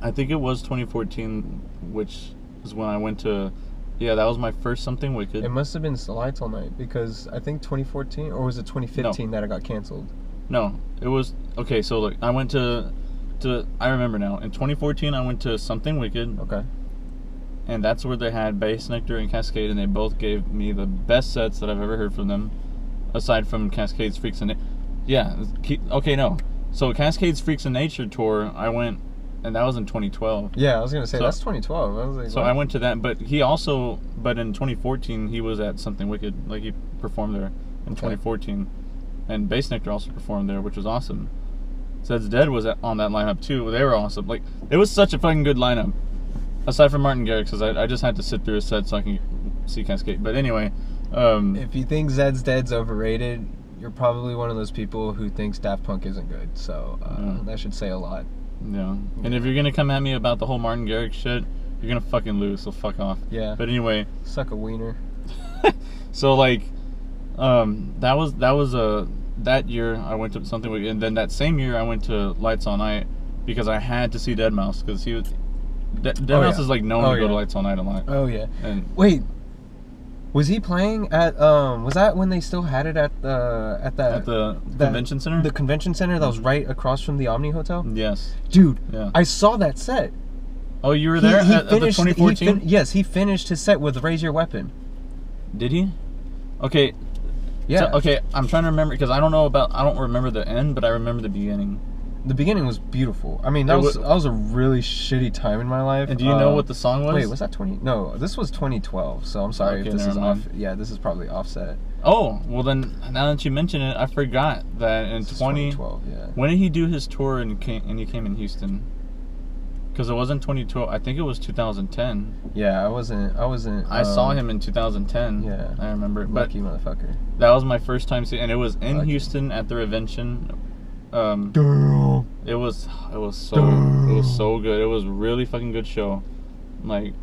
[SPEAKER 1] I think it was 2014, which is when I went to. Yeah, that was my first Something Wicked.
[SPEAKER 2] It must have been Lights All Night because I think 2014 or was it 2015 that it got canceled?
[SPEAKER 1] No, it was okay. So like, I went to I remember now. In 2014, I went to Something Wicked,
[SPEAKER 2] Okay.
[SPEAKER 1] and that's where they had Bass Nectar and Cascade, and they both gave me the best sets that I've ever heard from them, aside from Cascade's Freaks and okay, no. So Cascade's Freaks of Nature tour, I went and that was in 2012.
[SPEAKER 2] Yeah, I was gonna say
[SPEAKER 1] So-
[SPEAKER 2] that's 2012. I was like,
[SPEAKER 1] So
[SPEAKER 2] what?
[SPEAKER 1] I went to that, but in 2014 he was at Something Wicked, like he performed there in 2014, and Bass Nectar also performed there, which was awesome. Zed's Dead was on that lineup too. They were awesome. Like it was such a fucking good lineup. Aside from Martin Garrix, because I just had to sit through a set so I can see Cascade. But anyway,
[SPEAKER 2] If you think Zed's Dead's overrated, you're probably one of those people who thinks Daft Punk isn't good. So that should say a lot.
[SPEAKER 1] yeah. And if you're gonna come at me about the whole Martin Garrix shit, you're gonna fucking lose. So fuck off.
[SPEAKER 2] Yeah.
[SPEAKER 1] But anyway,
[SPEAKER 2] Suck a wiener.
[SPEAKER 1] so like, that year I went to Something Wicked, and then that same year I went to Lights All Night because I had to see Deadmau5 because he was. Deadmau5 is like known to go to Lights All Night a lot.
[SPEAKER 2] Oh yeah.
[SPEAKER 1] And
[SPEAKER 2] Wait, was he playing at? Was that when they still had it at
[SPEAKER 1] the convention center?
[SPEAKER 2] The convention center that was right across from the Omni Hotel.
[SPEAKER 1] Yes.
[SPEAKER 2] Dude,
[SPEAKER 1] Yeah.
[SPEAKER 2] I saw that set.
[SPEAKER 1] Oh, you were there at the 2014?
[SPEAKER 2] Yes, he finished his set with Raise Your Weapon.
[SPEAKER 1] Did he? Okay.
[SPEAKER 2] Yeah.
[SPEAKER 1] So, okay, I'm trying to remember because I don't remember the end, but I remember the beginning.
[SPEAKER 2] The beginning was beautiful. I mean, that was a really shitty time in my life.
[SPEAKER 1] And do you know what the song was?
[SPEAKER 2] Wait, was that 20? No, this was 2012. So I'm sorry
[SPEAKER 1] Okay,
[SPEAKER 2] if this
[SPEAKER 1] never
[SPEAKER 2] is
[SPEAKER 1] mind.
[SPEAKER 2] off. Yeah, this is probably Offset.
[SPEAKER 1] Oh, well then, now that you mention it, I forgot that in
[SPEAKER 2] This is
[SPEAKER 1] 2012.
[SPEAKER 2] 2012. Yeah.
[SPEAKER 1] When did he do his tour and he came in Houston? Because it wasn't 2012. I think it was 2010.
[SPEAKER 2] Yeah, I wasn't.
[SPEAKER 1] I saw him in 2010.
[SPEAKER 2] Yeah.
[SPEAKER 1] I remember. But
[SPEAKER 2] Lucky motherfucker.
[SPEAKER 1] that was my first time seeing, and it was in
[SPEAKER 2] Lucky.
[SPEAKER 1] Houston at the Revention.
[SPEAKER 2] Damn.
[SPEAKER 1] It was so good. It was really fucking good show. Like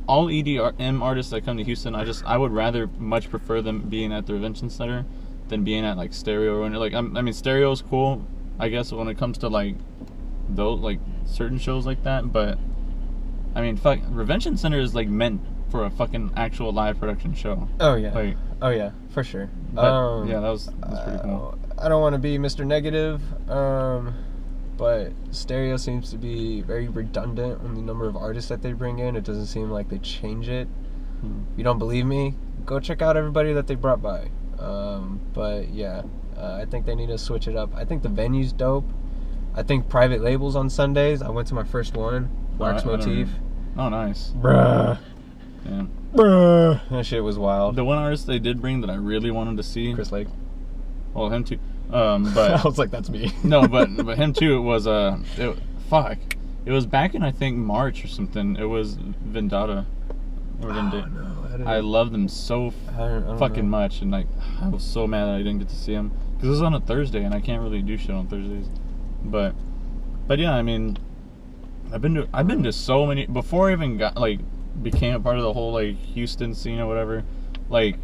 [SPEAKER 1] all EDM artists that come to Houston, I would rather much prefer them being at the Revention Center than being at like Stereo or like I mean Stereo is cool, I guess, when it comes to like those like certain shows like that, but I mean fuck, Revention Center is like meant for a fucking actual live production show.
[SPEAKER 2] Oh yeah.
[SPEAKER 1] Like,
[SPEAKER 2] oh yeah, for sure.
[SPEAKER 1] but, yeah, that was pretty cool.
[SPEAKER 2] I don't want to be Mr. Negative, but Stereo seems to be very redundant on the number of artists that they bring in. It doesn't seem like they change it. If you don't believe me, go check out everybody that they brought by. But yeah, I think they need to switch it up. I think the venue's dope. I think private labels on Sundays. I went to my first one, Wax
[SPEAKER 1] I don't
[SPEAKER 2] Motif.
[SPEAKER 1] Oh, nice.
[SPEAKER 2] Bruh.
[SPEAKER 1] Yeah.
[SPEAKER 2] Bruh. That shit was wild.
[SPEAKER 1] The one artist they did bring that I really wanted to see.
[SPEAKER 2] Chris Lake.
[SPEAKER 1] Well, him too.
[SPEAKER 2] I
[SPEAKER 1] But
[SPEAKER 2] was like, that's me.
[SPEAKER 1] no, but him too. It was fuck. It was back in I think March or something. It was Vendetta. Or Vendetta.
[SPEAKER 2] Oh, no,
[SPEAKER 1] I love them so
[SPEAKER 2] I don't
[SPEAKER 1] fucking
[SPEAKER 2] know.
[SPEAKER 1] much, and like I was so mad that I didn't get to see him because it was on a Thursday, and I can't really do shit on Thursdays. But yeah, I mean, I've been to so many before I even became a part of the whole like Houston scene or whatever. Like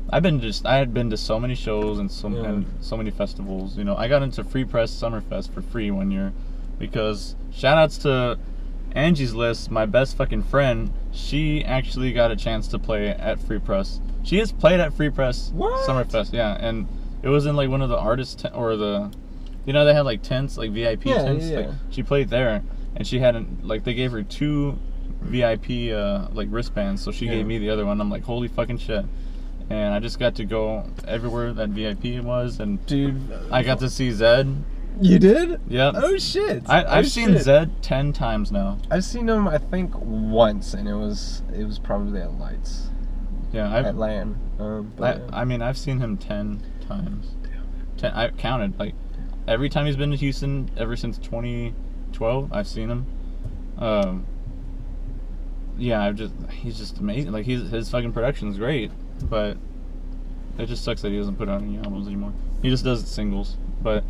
[SPEAKER 1] I had been to so many shows and so many festivals. You know, I got into Free Press Summerfest for free one year because shout outs to Angie's List, my best fucking friend. She actually got a chance to play at Free Press. She has played at Free Press Summerfest, yeah, and it was in like one of the artists or the, you know, they had like tents, like VIP tents.
[SPEAKER 2] Yeah.
[SPEAKER 1] Like she played there, and she had they gave her 2 VIP like wristbands, so she gave me the other one. I'm like, holy fucking shit. And I just got to go everywhere that VIP was, and
[SPEAKER 2] Dude,
[SPEAKER 1] I got to see Zed.
[SPEAKER 2] you did?
[SPEAKER 1] Yep.
[SPEAKER 2] Oh shit!
[SPEAKER 1] I've seen Zed 10 times now.
[SPEAKER 2] I've seen him, I think, once, and it was probably at Lights.
[SPEAKER 1] Yeah,
[SPEAKER 2] At LAN.
[SPEAKER 1] I mean, I've seen him 10 times. 10. I counted like every time he's been to Houston ever since 2012. I've seen him. Yeah, he's just amazing. Like his fucking production's great, but it just sucks that he doesn't put out any albums anymore. He just does singles. But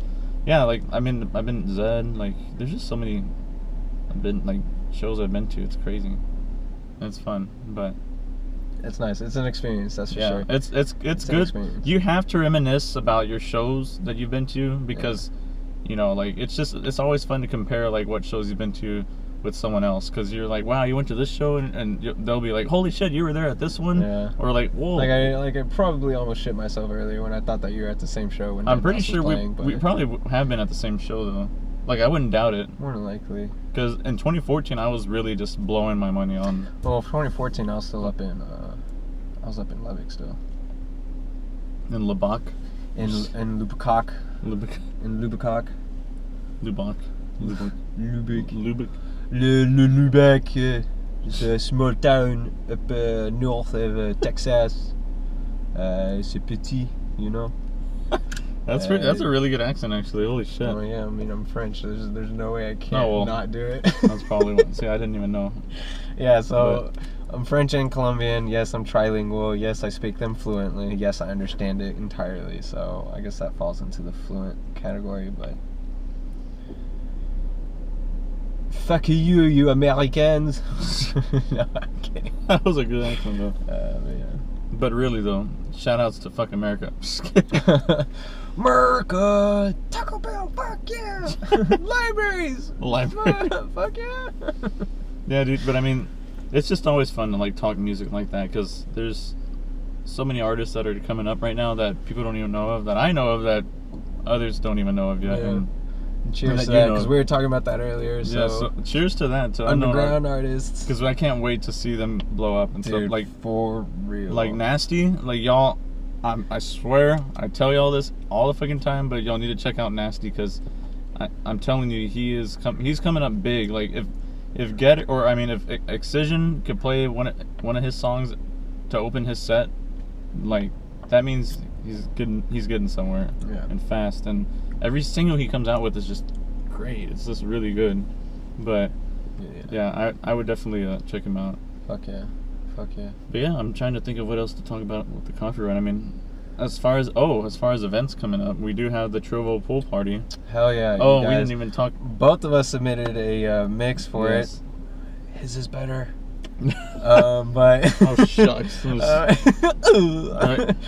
[SPEAKER 1] yeah, like I've been to Zed. Like there's just so many shows I've been to. It's crazy. And it's fun, but
[SPEAKER 2] it's nice. It's an experience, that's for
[SPEAKER 1] yeah,
[SPEAKER 2] sure.
[SPEAKER 1] it's
[SPEAKER 2] an
[SPEAKER 1] good.
[SPEAKER 2] experience.
[SPEAKER 1] You have to reminisce about your shows that you've been to because you know, like it's always fun to compare like what shows you've been to with someone else, because you're like, wow, you went to this show, and they'll be like, holy shit, you were there at this one.
[SPEAKER 2] Yeah.
[SPEAKER 1] Or like, whoa.
[SPEAKER 2] Like I probably almost shit myself earlier when I thought that you were at the same show when
[SPEAKER 1] I'm pretty
[SPEAKER 2] Deadmau5
[SPEAKER 1] sure
[SPEAKER 2] was playing,
[SPEAKER 1] we probably have been at the same show though. Like I wouldn't doubt it,
[SPEAKER 2] more than likely.
[SPEAKER 1] because in 2014 I was really just blowing my money on.
[SPEAKER 2] Well, 2014 I was still up in Lubbock still.
[SPEAKER 1] In Lubbock.
[SPEAKER 2] In Lubbock.
[SPEAKER 1] Lubbock.
[SPEAKER 2] In Lubbock.
[SPEAKER 1] Lubbock.
[SPEAKER 2] Lubeck. Lubeck. It's a small town up north of Texas. C'est petit, you know.
[SPEAKER 1] That's a really good accent, actually. Holy shit.
[SPEAKER 2] Oh yeah, I mean I'm French. There's no way I can't not do it.
[SPEAKER 1] That's probably what. See, I didn't even know.
[SPEAKER 2] Yeah, so I'm French and Colombian. Yes, I'm trilingual. Yes, I speak them fluently. Yes, I understand it entirely. So I guess that falls into the fluent category. But fuck you Americans. No, I'm kidding.
[SPEAKER 1] That was a good accent though.
[SPEAKER 2] Yeah.
[SPEAKER 1] But really though, shout outs to fuck America.
[SPEAKER 2] America, Taco Bell, fuck yeah. Libraries, fuck yeah.
[SPEAKER 1] Yeah, dude. But I mean, it's just always fun to like talk music like that because there's so many artists that are coming up right now that people don't even know of, that I know of, that others don't even know of yet.
[SPEAKER 2] Yeah.
[SPEAKER 1] And
[SPEAKER 2] cheers to that, because we were talking about that earlier. So,
[SPEAKER 1] yeah, so cheers to that. To
[SPEAKER 2] underground artists,
[SPEAKER 1] because I can't wait to see them blow up and stuff. Like
[SPEAKER 2] for real,
[SPEAKER 1] like Nasty, like y'all. I swear, I tell y'all this all the fucking time, but y'all need to check out Nasty because I'm telling you, he's coming up big. Like if Excision could play one of his songs to open his set, like that means he's getting somewhere and fast. And every single he comes out with is just great. It's just really good. But yeah, I would definitely check him out.
[SPEAKER 2] Fuck yeah.
[SPEAKER 1] But yeah, I'm trying to think of what else to talk about with the coffee run. I mean, as far as events coming up, we do have the Trovo pool party.
[SPEAKER 2] Hell yeah!
[SPEAKER 1] Oh, we didn't even talk.
[SPEAKER 2] Both of us submitted a mix for it. His is better. But
[SPEAKER 1] oh shucks.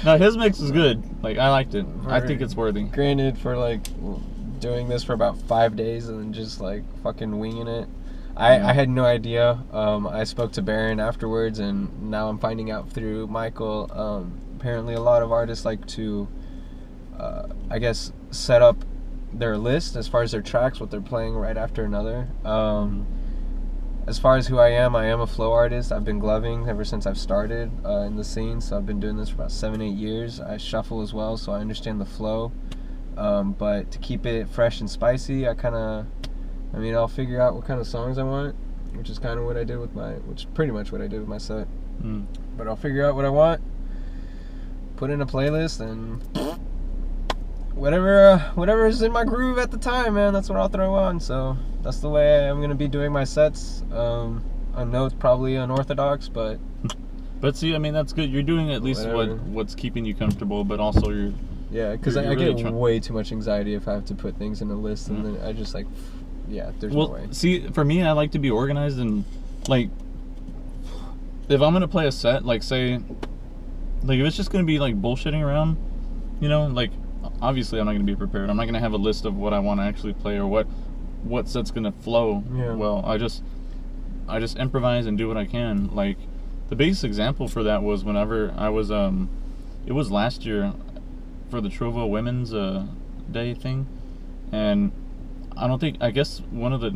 [SPEAKER 1] No, his mix is good. Like I liked it. I think it's worthy.
[SPEAKER 2] Granted, for like doing this for about 5 days and then just like fucking winging it. I had no idea. I spoke to Baron afterwards, and now I'm finding out through Michael. Apparently, a lot of artists like to, I guess, set up their list as far as their tracks, what they're playing right after another. As far as who I am a flow artist. I've been gloving ever since I've started in the scene, so I've been doing this for about 7-8 years. I shuffle as well, so I understand the flow. But to keep it fresh and spicy, I'll figure out what kind of songs I want, which is kind of what I did with pretty much what I did with my set. But I'll figure out what I want, put in a playlist, and whatever is in my groove at the time, man, that's what I'll throw on. So that's the way I'm gonna be doing my sets. I know it's probably unorthodox, but
[SPEAKER 1] see, I mean, that's good. You're doing at least what's keeping you comfortable, but also
[SPEAKER 2] because I
[SPEAKER 1] really
[SPEAKER 2] get way too much anxiety if I have to put things in a list, and then I just like. Yeah, there's no way.
[SPEAKER 1] See, for me, I like to be organized, and like, if I'm gonna play a set, like say, like if it's just gonna be like bullshitting around, you know, like obviously I'm not gonna be prepared. I'm not gonna have a list of what I want to actually play or what set's gonna flow. Well, I just improvise and do what I can. Like the biggest example for that was whenever I was it was last year for the Trovo Women's Day thing, and I guess one of the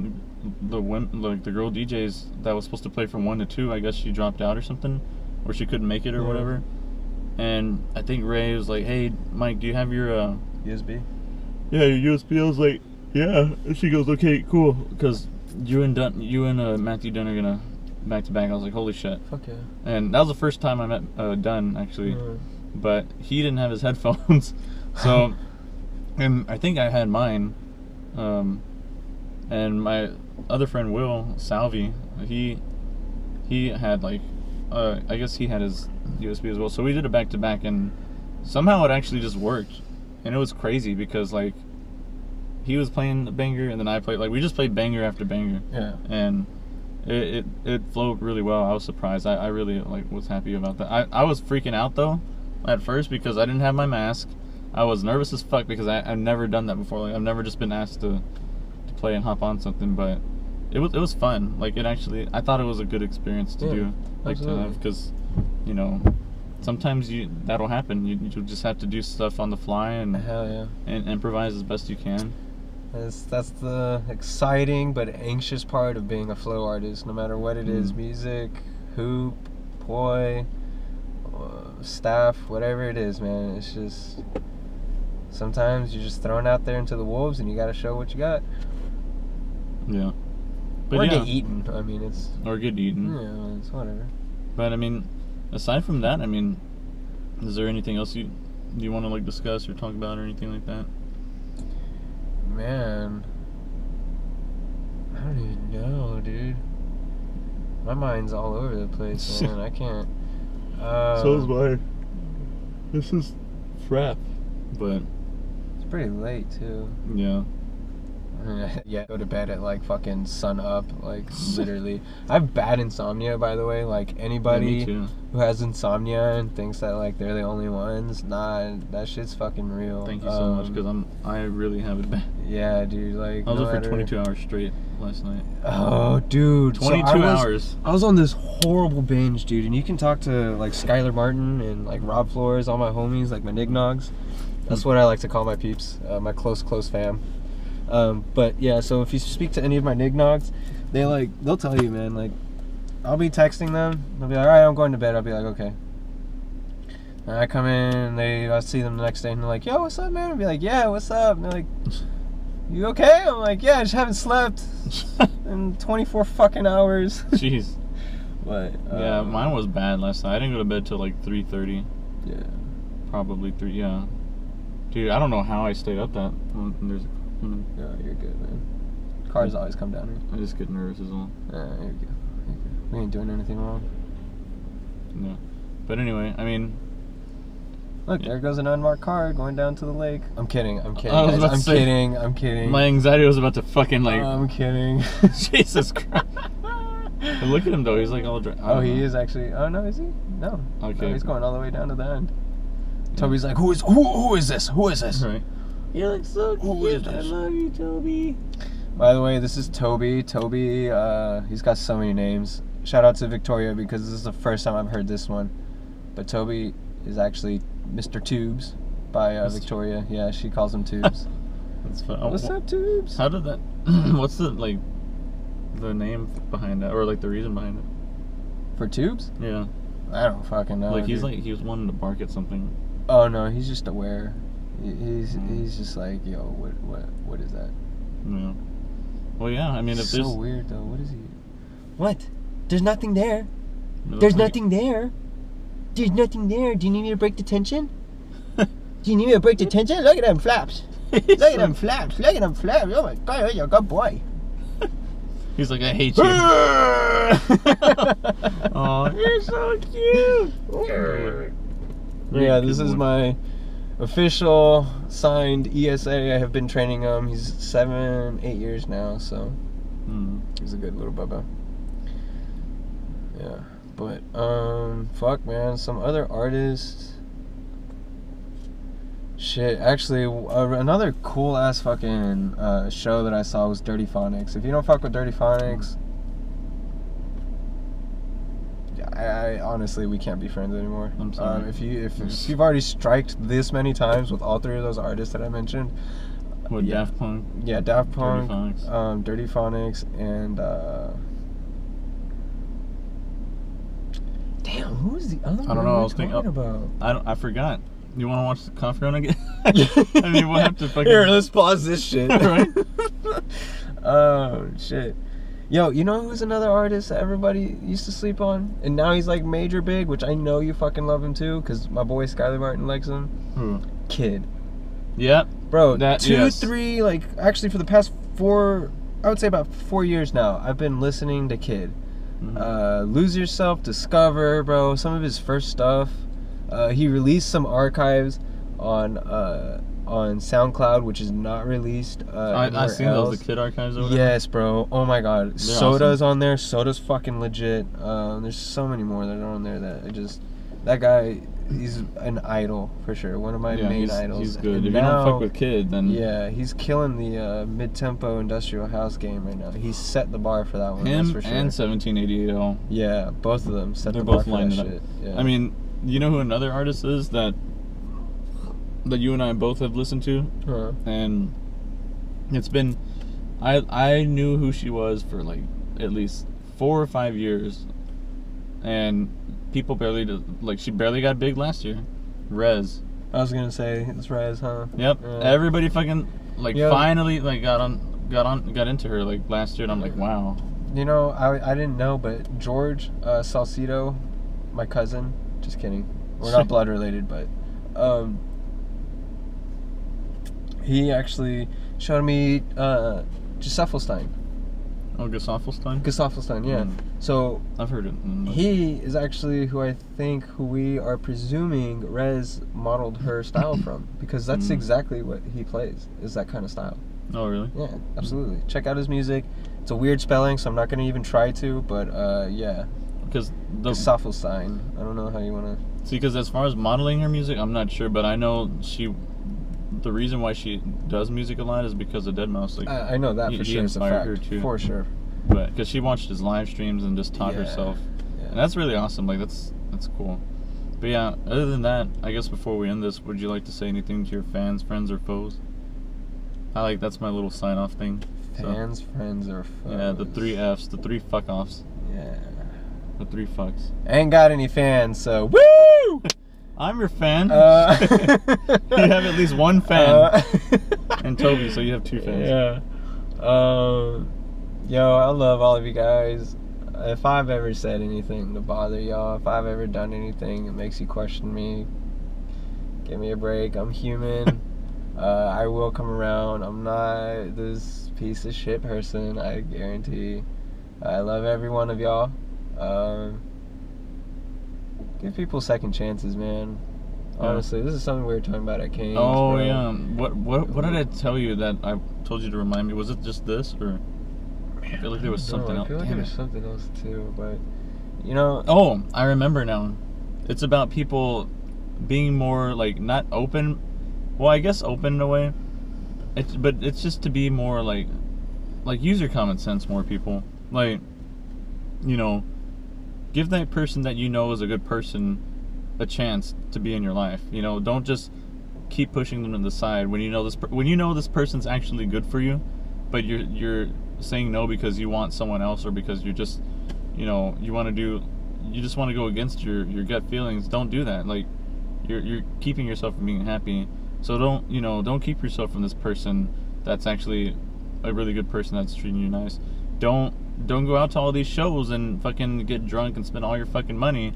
[SPEAKER 1] women, like the girl DJs that was supposed to play from 1 to 2, I guess she dropped out or something, or she couldn't make it or whatever. And I think Ray was like, "Hey, Mike, do you have your
[SPEAKER 2] USB?"
[SPEAKER 1] Yeah, your USB. I was like, "Yeah." And she goes, "Okay, cool," because you and Matthew Dunn are gonna back to back. I was like, "Holy shit!"
[SPEAKER 2] Fuck yeah.
[SPEAKER 1] And that was the first time I met Dunn actually, but he didn't have his headphones, so and I think I had mine. And my other friend Will Salvi, he had like, I guess he had his USB as well. So we did a back to back, and somehow it actually just worked, and it was crazy because like he was playing the banger, and then I played, like we just played banger after banger.
[SPEAKER 2] Yeah.
[SPEAKER 1] And it flowed really well. I was surprised. I really like was happy about that. I was freaking out though at first because I didn't have my mask. I was nervous as fuck because I've never done that before. Like I've never just been asked to play and hop on something, but it was fun. Like it actually, I thought it was a good experience to do, like absolutely. To have, because you know sometimes that'll happen. You just have to do stuff on the fly and and improvise as best you can.
[SPEAKER 2] That's the exciting but anxious part of being a flow artist, no matter what it is, music, hoop, poi, staff, whatever it is, man. It's just sometimes you're just thrown out there into the wolves and you gotta show what you got.
[SPEAKER 1] Yeah. But
[SPEAKER 2] or
[SPEAKER 1] yeah.
[SPEAKER 2] get eaten. I mean, it's...
[SPEAKER 1] Or get eaten.
[SPEAKER 2] Yeah, it's whatever.
[SPEAKER 1] But, I mean, aside from that, I mean, is there anything else you want to, like, discuss or talk about or anything like that?
[SPEAKER 2] Man. I don't even know, dude. My mind's all over the place, man. I can't...
[SPEAKER 1] So is mine. This is frap. But...
[SPEAKER 2] It's pretty late, too.
[SPEAKER 1] Yeah.
[SPEAKER 2] Yeah, go to bed at like fucking sun up, like literally. I have bad insomnia, by the way. Like anybody who has insomnia and thinks that like they're the only ones, nah, that shit's fucking real.
[SPEAKER 1] Thank you so much, because I really have it bad.
[SPEAKER 2] Yeah, dude. Like
[SPEAKER 1] I was up for 22 hours straight last night.
[SPEAKER 2] Oh, dude,
[SPEAKER 1] 22 hours.
[SPEAKER 2] I was on this horrible binge, dude. And you can talk to like Skylar Martin and like Rob Flores, all my homies, like my nignogs. That's what I like to call my peeps, my close fam. But yeah, so if you speak to any of my nignogs, they'll tell you, man, like, I'll be texting them, they'll be like, alright, I'm going to bed, I'll be like, okay. And I come in, I see them the next day, and they're like, yo, what's up, man? I'll be like, yeah, what's up? And they're like, you okay? I'm like, yeah, I just haven't slept in 24 fucking hours.
[SPEAKER 1] Jeez.
[SPEAKER 2] But,
[SPEAKER 1] yeah, mine was bad last night. I didn't go to bed till like 3:30.
[SPEAKER 2] Yeah.
[SPEAKER 1] Probably 3, yeah. Dude, I don't know how I stayed up that. There's
[SPEAKER 2] No, you're good, man. Cars always come down here.
[SPEAKER 1] I just get nervous as well.
[SPEAKER 2] You're good. You're good. We ain't doing anything wrong.
[SPEAKER 1] No. But anyway, I mean...
[SPEAKER 2] Look, there goes an unmarked car going down to the lake. I'm kidding. I'm kidding.
[SPEAKER 1] I was about to say,
[SPEAKER 2] I'm kidding.
[SPEAKER 1] My anxiety was about to fucking like...
[SPEAKER 2] I'm kidding.
[SPEAKER 1] Jesus Christ. But look at him though, he's like all dry.
[SPEAKER 2] Oh, he is actually... Oh, no, is he? No.
[SPEAKER 1] Okay.
[SPEAKER 2] No, he's going all the way down to the end. Yeah. Toby's like, who is this? Who is this?
[SPEAKER 1] Right. You look so cute. I love you, Toby.
[SPEAKER 2] By the way, this is Toby. Toby, he's got so many names. Shout out to Victoria, because this is the first time I've heard this one. But Toby is actually Mr. Tubes by Victoria. Yeah, she calls him Tubes.
[SPEAKER 1] That's fun.
[SPEAKER 2] What's up, Tubes?
[SPEAKER 1] How did that... What's the, like, the name behind that? Or, like, the reason behind it?
[SPEAKER 2] For Tubes?
[SPEAKER 1] Yeah.
[SPEAKER 2] I don't fucking know.
[SPEAKER 1] Like,
[SPEAKER 2] dude.
[SPEAKER 1] he was wanting to bark at something.
[SPEAKER 2] Oh, no, he's just aware. He's just like, yo, what is that?
[SPEAKER 1] Yeah. Well, yeah, I mean, if there's...
[SPEAKER 2] So weird, though. What is he... What? There's nothing there.
[SPEAKER 1] No,
[SPEAKER 2] There's nothing there. There's nothing there. Do you need me to break the tension? Do you need me to break the tension? Look at them flaps. Look at them flaps. Look at them flaps. Oh, my God, you're a good boy.
[SPEAKER 1] He's like, I hate you. Oh, you're so cute.
[SPEAKER 2] Yeah, this is my official signed ESA. I have been training him. He's 7-8 years now, so he's a good little bubba. Yeah, but fuck, man, some other artists. Shit, actually, another cool ass fucking show that I saw was Dirty Phonics. If you don't fuck with Dirty Phonics, I honestly, we can't be friends anymore.
[SPEAKER 1] I'm sorry.
[SPEAKER 2] If you've already striked this many times with all three of those artists that I mentioned.
[SPEAKER 1] What,
[SPEAKER 2] yeah.
[SPEAKER 1] Daft Punk?
[SPEAKER 2] Yeah, Daft Punk,
[SPEAKER 1] Dirty Phonics,
[SPEAKER 2] Dirty Phonics, and damn, who was the other one?
[SPEAKER 1] I don't know. I was
[SPEAKER 2] talking
[SPEAKER 1] thinking
[SPEAKER 2] about.
[SPEAKER 1] I forgot. You want to watch the coffee run again? I mean, we'll have to fucking...
[SPEAKER 2] Here, let's pause this shit.
[SPEAKER 1] Right?
[SPEAKER 2] Oh shit. Yo, you know who's another artist that everybody used to sleep on? And now he's like major big, which I know you fucking love him too, because my boy Skylar Martin likes him.
[SPEAKER 1] Who?
[SPEAKER 2] Kid.
[SPEAKER 1] Yeah.
[SPEAKER 2] Bro,
[SPEAKER 1] That,
[SPEAKER 2] 2,
[SPEAKER 1] yes.
[SPEAKER 2] 3, like, actually for the past 4, I would say about 4 years now, I've been listening to Kid. Lose Yourself, Discover, bro, some of his first stuff. He released some archives on SoundCloud, which is not released.
[SPEAKER 1] I've seen those, the Kid archives over there.
[SPEAKER 2] Yes, bro. Oh my God.
[SPEAKER 1] They're
[SPEAKER 2] Soda's
[SPEAKER 1] awesome.
[SPEAKER 2] on there. Soda's fucking legit. There's so many more that are on there that that guy, he's an idol for sure. One of my main idols.
[SPEAKER 1] He's good.
[SPEAKER 2] And
[SPEAKER 1] if
[SPEAKER 2] now,
[SPEAKER 1] you don't fuck with Kid, then
[SPEAKER 2] yeah, he's killing the mid-tempo industrial house game right now. He's set the bar for that one.
[SPEAKER 1] him
[SPEAKER 2] that's for sure.
[SPEAKER 1] and 1788.
[SPEAKER 2] Yeah, both of them set
[SPEAKER 1] They're
[SPEAKER 2] the bar
[SPEAKER 1] both
[SPEAKER 2] for
[SPEAKER 1] lined
[SPEAKER 2] that
[SPEAKER 1] it
[SPEAKER 2] shit.
[SPEAKER 1] up.
[SPEAKER 2] Yeah.
[SPEAKER 1] I mean, you know who another artist is that you and I both have listened to?
[SPEAKER 2] Huh.
[SPEAKER 1] And it's been... I knew who she was for like at least 4 or 5 years. And people barely... Like, she barely got big last year. Rez.
[SPEAKER 2] I was gonna say, it's Rez, huh?
[SPEAKER 1] Yep.
[SPEAKER 2] Yeah.
[SPEAKER 1] Everybody fucking... Like,
[SPEAKER 2] Yo.
[SPEAKER 1] finally, like, got on got into her like last year, and I'm like, wow.
[SPEAKER 2] You know, I didn't know, but George Salcido, my cousin. Just kidding. We're not blood related, but he actually showed me Gesaffelstein.
[SPEAKER 1] Oh, Gesaffelstein?
[SPEAKER 2] Gesaffelstein, yeah. So
[SPEAKER 1] I've heard it.
[SPEAKER 2] He is actually who we are presuming Rez modeled her style from, because that's exactly what he plays, is that kind of style.
[SPEAKER 1] Oh, really?
[SPEAKER 2] Yeah, absolutely. Check out his music. It's a weird spelling, so I'm not going to even try to, but yeah.
[SPEAKER 1] Because
[SPEAKER 2] Gesaffelstein. I don't know how you want to...
[SPEAKER 1] See, because as far as modeling her music, I'm not sure, but I know the reason why she does music a lot is because of Deadmau5. Like,
[SPEAKER 2] I know that for sure. It's a fact. Her too. For sure.
[SPEAKER 1] But because she watched his live streams and just taught herself, and that's really awesome. Like that's cool. But yeah, other than that, I guess before we end this, would you like to say anything to your fans, friends, or foes? That's my little sign-off thing.
[SPEAKER 2] Fans, friends, or foes.
[SPEAKER 1] Yeah, the 3 Fs, the 3 fuck-offs.
[SPEAKER 2] Yeah.
[SPEAKER 1] The 3 fucks.
[SPEAKER 2] I ain't got any fans, so woo!
[SPEAKER 1] I'm your fan. You have at least one fan. And Toby, so you have 2 fans.
[SPEAKER 2] Yeah. Yo, I love all of you guys. If I've ever said anything to bother y'all, if I've ever done anything that makes you question me, give me a break. I'm human. I will come around. I'm not this piece of shit person, I guarantee. I love every one of y'all. Give people second chances, man. Honestly, this is something we were talking about at Kane's.
[SPEAKER 1] Oh, bro. Yeah. What did I tell you that I told you to remind me? Was it just this, or I feel like there was something else.
[SPEAKER 2] I feel like there was something else too, but you know.
[SPEAKER 1] Oh, I remember now. It's about people being more like not open. Well, I guess open in a way. But it's just to be more like use your common sense more, people. Like, you know, give that person that you know is a good person a chance to be in your life. You know, don't just keep pushing them to the side when you know this person's actually good for you, but you're saying no because you want someone else, or because you're just, you know, you just want to go against your gut feelings. Don't do that. Like, you're keeping yourself from being happy. So don't keep yourself from this person that's actually a really good person that's treating you nice. Don't go out to all these shows and fucking get drunk and spend all your fucking money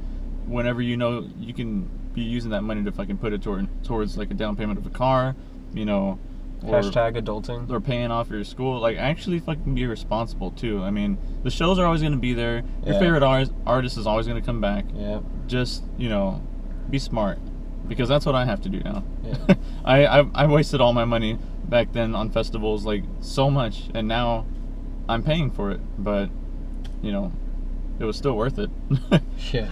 [SPEAKER 1] whenever you know you can be using that money to fucking put it towards like a down payment of a car, you know, or
[SPEAKER 2] hashtag adulting,
[SPEAKER 1] or paying off your school. Like, actually fucking be responsible too. I mean, the shows are always going to be there. Your favorite artist is always going to come back.
[SPEAKER 2] Yeah.
[SPEAKER 1] Just, you know, be smart, because that's what I have to do now.
[SPEAKER 2] Yeah.
[SPEAKER 1] I wasted all my money back then on festivals, like so much, and now I'm paying for it, but you know, it was still worth it.
[SPEAKER 2] Yeah.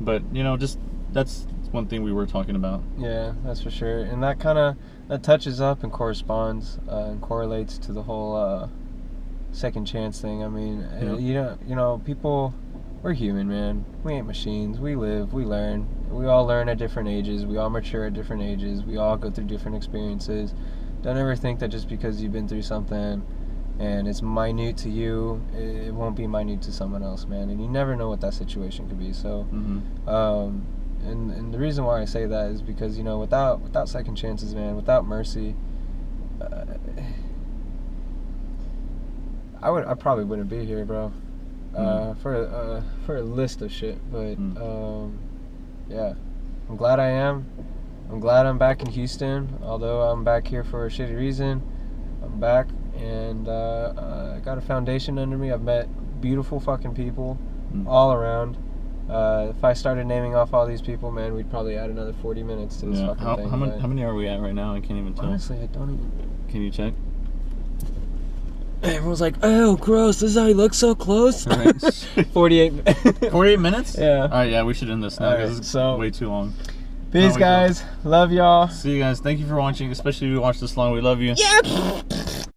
[SPEAKER 1] But you know, just that's one thing we were talking about.
[SPEAKER 2] Yeah, that's for sure. And that touches up and corresponds and correlates to the whole second chance thing. I mean, you know, people, we're human, man. We ain't machines. We live, we learn. We all learn at different ages. We all mature at different ages. We all go through different experiences. Don't ever think that just because you've been through something and it's minute to you, it won't be minute to someone else, man. And you never know what that situation could be. So, and the reason why I say that is because, you know, without second chances, man, without mercy, I probably wouldn't be here, bro. For a list of shit, but yeah, I'm glad I am. I'm glad I'm back in Houston, although I'm back here for a shitty reason. I'm back, and I got a foundation under me. I've met beautiful fucking people all around. If I started naming off all these people, man, we'd probably add another 40 minutes to this fucking thing.
[SPEAKER 1] How many are we at right now? I can't even tell.
[SPEAKER 2] Honestly, I don't even...
[SPEAKER 1] Can you check?
[SPEAKER 2] Everyone's like, oh, gross, this is how he looks so close.
[SPEAKER 1] All right. 48 minutes?
[SPEAKER 2] Yeah.
[SPEAKER 1] Alright, yeah, we should end this now because it's way too long.
[SPEAKER 2] Peace, guys. Love y'all.
[SPEAKER 1] See you guys. Thank you for watching, especially if you watched this long. We love you.
[SPEAKER 2] Yeah.